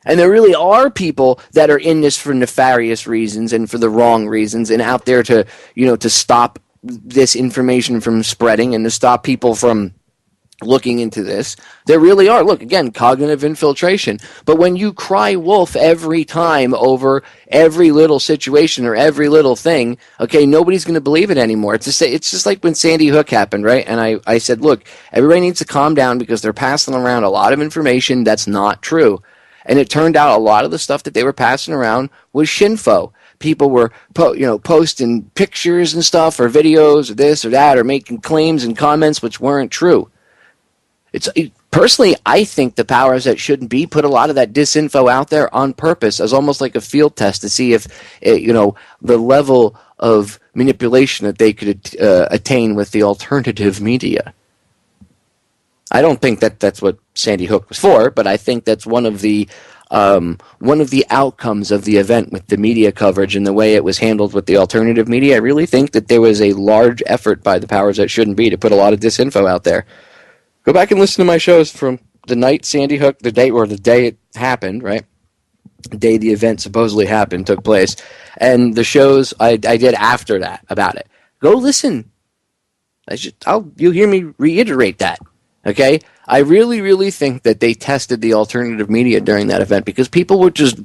And there really are people that are in this for nefarious reasons and for the wrong reasons and out there to, to stop this information from spreading and to stop people from looking into this. There really are. Look, again, cognitive infiltration. But when you cry wolf every time over every little situation or every little thing, okay, nobody's going to believe it anymore. It's just like when Sandy Hook happened, right? And I said, look, everybody needs to calm down because they're passing around a lot of information that's not true. And it turned out a lot of the stuff that they were passing around was shinfo. People were posting pictures and stuff or videos or this or that or making claims and comments which weren't true. Personally, I think the powers that shouldn't be put a lot of that disinfo out there on purpose as almost like a field test to see if, the level of manipulation that they could attain with the alternative media. I don't think that's what Sandy Hook was for, but I think that's one of the outcomes of the event with the media coverage and the way it was handled with the alternative media. I really think that there was a large effort by the powers that shouldn't be to put a lot of disinfo out there. Go back and listen to my shows from the night Sandy Hook, the day it happened, right? The day the event supposedly happened, took place, and the shows I did after that about it. Go listen. You'll hear me reiterate that, okay? I really, really think that they tested the alternative media during that event because people were just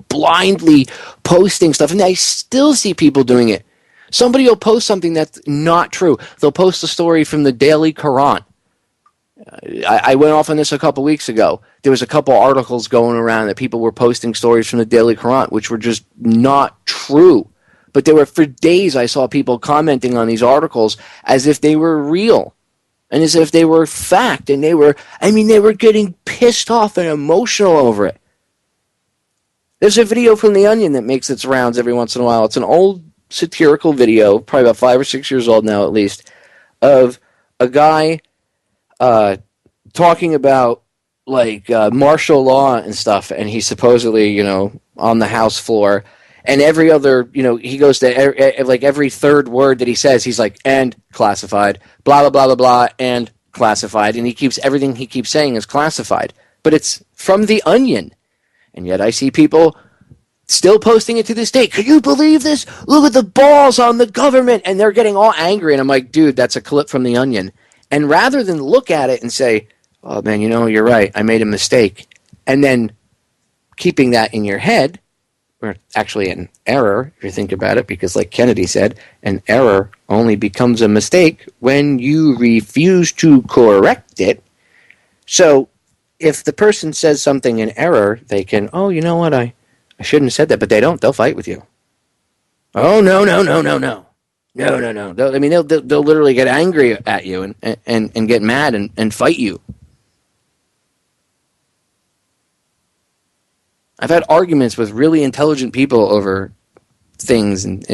blindly posting stuff, and I still see people doing it. Somebody will post something that's not true. They'll post a story from the Daily Quran. I went off on this a couple weeks ago. There was a couple articles going around that people were posting stories from the Daily Quran, which were just not true. But there were, for days, I saw people commenting on these articles as if they were real and as if they were fact. And they were getting pissed off and emotional over it. There's a video from The Onion that makes its rounds every once in a while. It's an old satirical video, probably about 5 or 6 years old now at least, of a guy talking about martial law and stuff, and he's supposedly on the House floor, and every other he goes to every third word that he says, he's like, and classified, blah blah blah blah blah, and classified, and everything he keeps saying is classified, but it's from The Onion, and yet I see people still posting it to this day. Can you believe this? Look at the balls on the government, and they're getting all angry, and I'm like, dude, that's a clip from The Onion. And rather than look at it and say, oh, man, you're right, I made a mistake, and then keeping that in your head, or actually an error, if you think about it, because like Kennedy said, an error only becomes a mistake when you refuse to correct it. So if the person says something in error, they can, oh, you know what, I shouldn't have said that, but they don't. They'll fight with you. Oh, no. No. They'll literally get angry at you and get mad and fight you. I've had arguments with really intelligent people over things and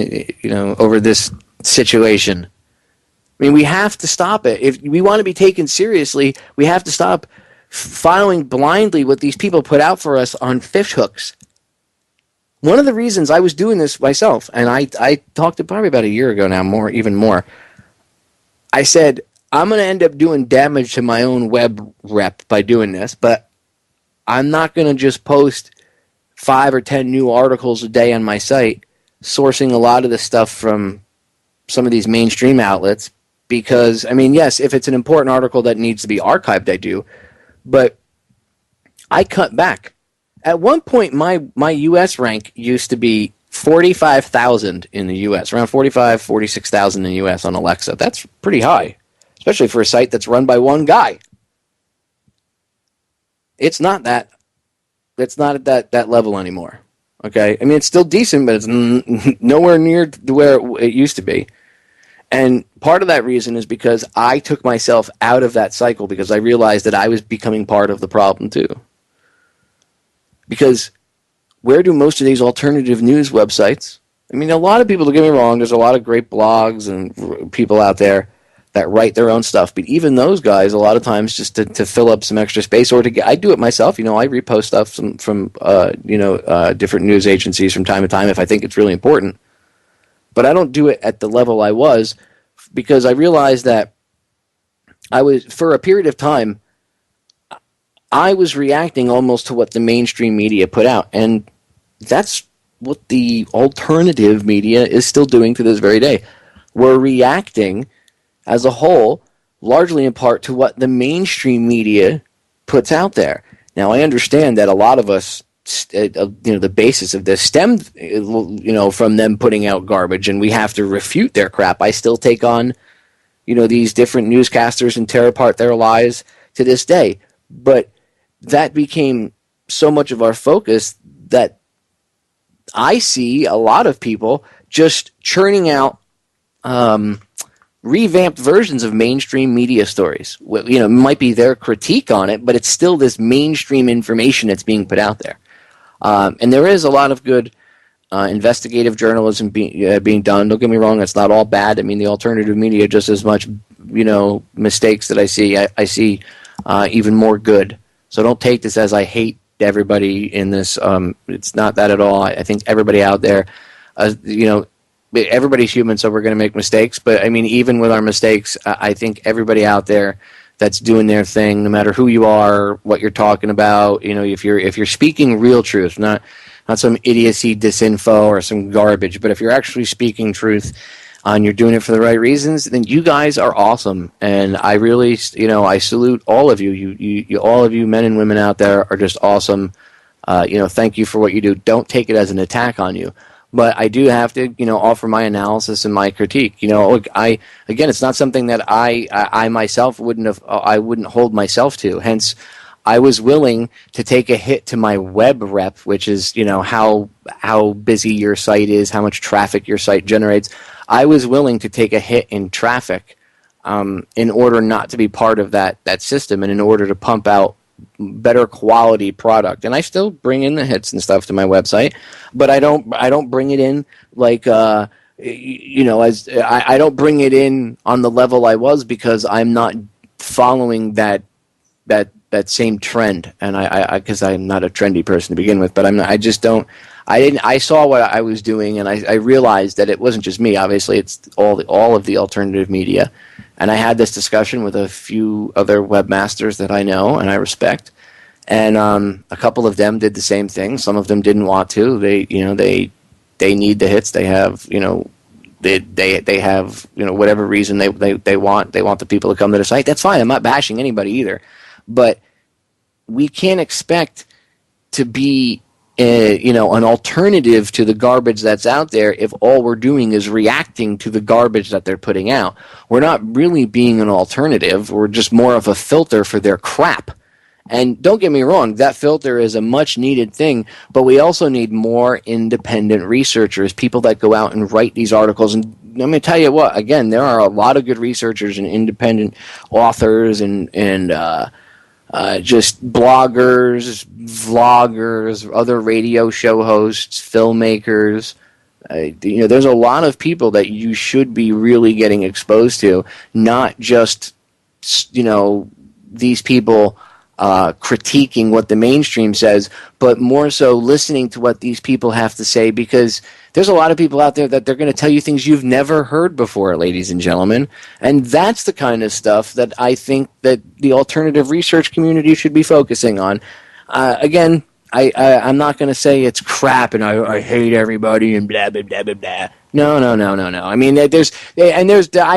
over this situation. I mean, we have to stop it. If we want to be taken seriously, we have to stop following blindly what these people put out for us on fish hooks. One of the reasons I was doing this myself, and I talked to probably about a year ago now, even more, I said, I'm going to end up doing damage to my own web rep by doing this, but I'm not going to just post 5 or 10 new articles a day on my site, sourcing a lot of this stuff from some of these mainstream outlets, because, yes, if it's an important article that needs to be archived, I do, but I cut back. At one point, my U.S. rank used to be 45,000 in the U.S., around 46,000 in the U.S. on Alexa. That's pretty high, especially for a site that's run by one guy. It's not at that level anymore, okay? It's still decent, but it's nowhere near to where it used to be. And part of that reason is because I took myself out of that cycle because I realized that I was becoming part of the problem too. Because where do most of these alternative news websites, a lot of people, don't get me wrong, there's a lot of great blogs and people out there that write their own stuff, but even those guys, a lot of times, just to fill up some extra space, or I do it myself, I repost stuff from different news agencies from time to time if I think it's really important. But I don't do it at the level I was, because I realized that for a period of time, I was reacting almost to what the mainstream media put out, and that's what the alternative media is still doing to this very day. we're reacting as a whole, largely in part to what the mainstream media puts out there. Now, I understand that a lot of us, the basis of this stemmed, from them putting out garbage, and we have to refute their crap. I still take on, these different newscasters and tear apart their lies to this day. But that became so much of our focus that I see a lot of people just churning out revamped versions of mainstream media stories. It might be their critique on it, but it's still this mainstream information that's being put out there. And there is a lot of good investigative journalism being done. Don't get me wrong, it's not all bad. I mean, the alternative media, just as much, mistakes that I see. I see even more good. So don't take this as I hate everybody in this. It's not that at all. I think everybody out there, everybody's human, so we're going to make mistakes. But I mean, even with our mistakes, I think everybody out there that's doing their thing, no matter who you are, what you're talking about, if you're speaking real truth, not some idiocy, disinfo, or some garbage, but if you're actually speaking truth and you're doing it for the right reasons, then you guys are awesome. And I really, I salute all of you. You all of you men and women out there are just awesome. Thank you for what you do. Don't take it as an attack on you. But I do have to, offer my analysis and my critique. Look, it's not something that I myself wouldn't hold myself to. Hence, I was willing to take a hit to my web rep, which is, how busy your site is, how much traffic your site generates. I was willing to take a hit in traffic in order not to be part of that system, and in order to pump out better quality product. And I still bring in the hits and stuff to my website, but I don't bring it in like I don't bring it in on the level I was, because I'm not following that same trend, and because I'm not a trendy person to begin with. But I saw what I was doing, and I realized that it wasn't just me. Obviously, it's all of the alternative media. And I had this discussion with a few other webmasters that I know and I respect, and a couple of them did the same thing. Some of them didn't want to. They need the hits. They have they have whatever reason they want the people to come to the site. That's fine. I'm not bashing anybody either, but we can't expect to be an alternative to the garbage that's out there if all we're doing is reacting to the garbage that they're putting out. We're not really being an alternative. We're just more of a filter for their crap. And don't get me wrong, that filter is a much needed thing, but we also need more independent researchers, people that go out and write these articles. And let me tell you what, again, there are a lot of good researchers and independent authors and just bloggers, vloggers, other radio show hosts, filmmakers. There's a lot of people that you should be really getting exposed to, not just, these people critiquing what the mainstream says, but more so listening to what these people have to say, because there's a lot of people out there that they're going to tell you things you've never heard before, ladies and gentlemen. And that's the kind of stuff that I think that the alternative research community should be focusing on. Again, I'm not going to say it's crap and I hate everybody and blah, blah, blah, blah, blah. No. I mean, I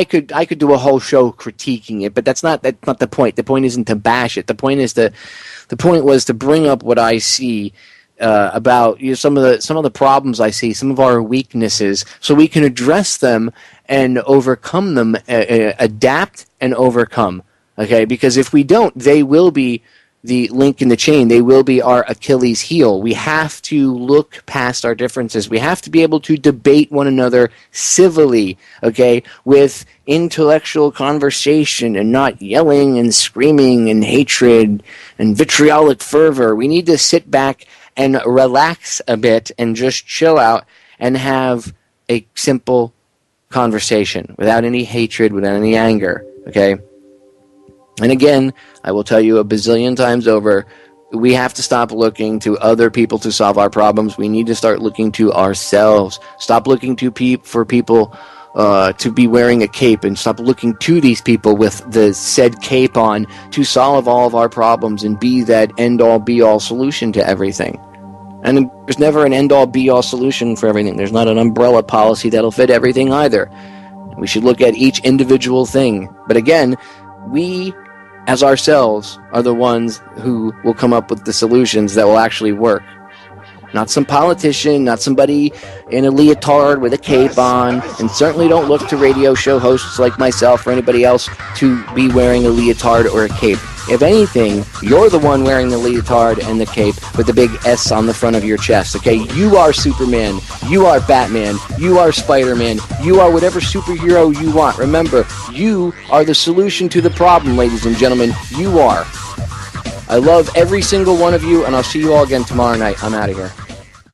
could do a whole show critiquing it, but that's not the point. The point isn't to bash it. The point was to bring up what I see about some of the problems I see, some of our weaknesses, so we can address them and overcome them, adapt and overcome. Okay, because if we don't, they will be the link in the chain. They will be our Achilles heel. We have to look past our differences. We have to be able to debate one another civilly, okay, with intellectual conversation and not yelling and screaming and hatred and vitriolic fervor. We need to sit back and relax a bit and just chill out and have a simple conversation without any hatred, without any anger, okay? And again, I will tell you a bazillion times over, we have to stop looking to other people to solve our problems. We need to start looking to ourselves. Stop looking for people to be wearing a cape, and stop looking to these people with the said cape on to solve all of our problems and be that end-all, be-all solution to everything. And there's never an end-all, be-all solution for everything. There's not an umbrella policy that'll fit everything either. We should look at each individual thing. But again, we as ourselves are the ones who will come up with the solutions that will actually work. Not some politician, not somebody in a leotard with a cape on, and certainly don't look to radio show hosts like myself or anybody else to be wearing a leotard or a cape. If anything, you're the one wearing the leotard and the cape with the big S on the front of your chest, okay? You are Superman, you are Batman, you are Spider-Man, you are whatever superhero you want. Remember, you are the solution to the problem, ladies and gentlemen. You are. I love every single one of you, and I'll see you all again tomorrow night. I'm out of here.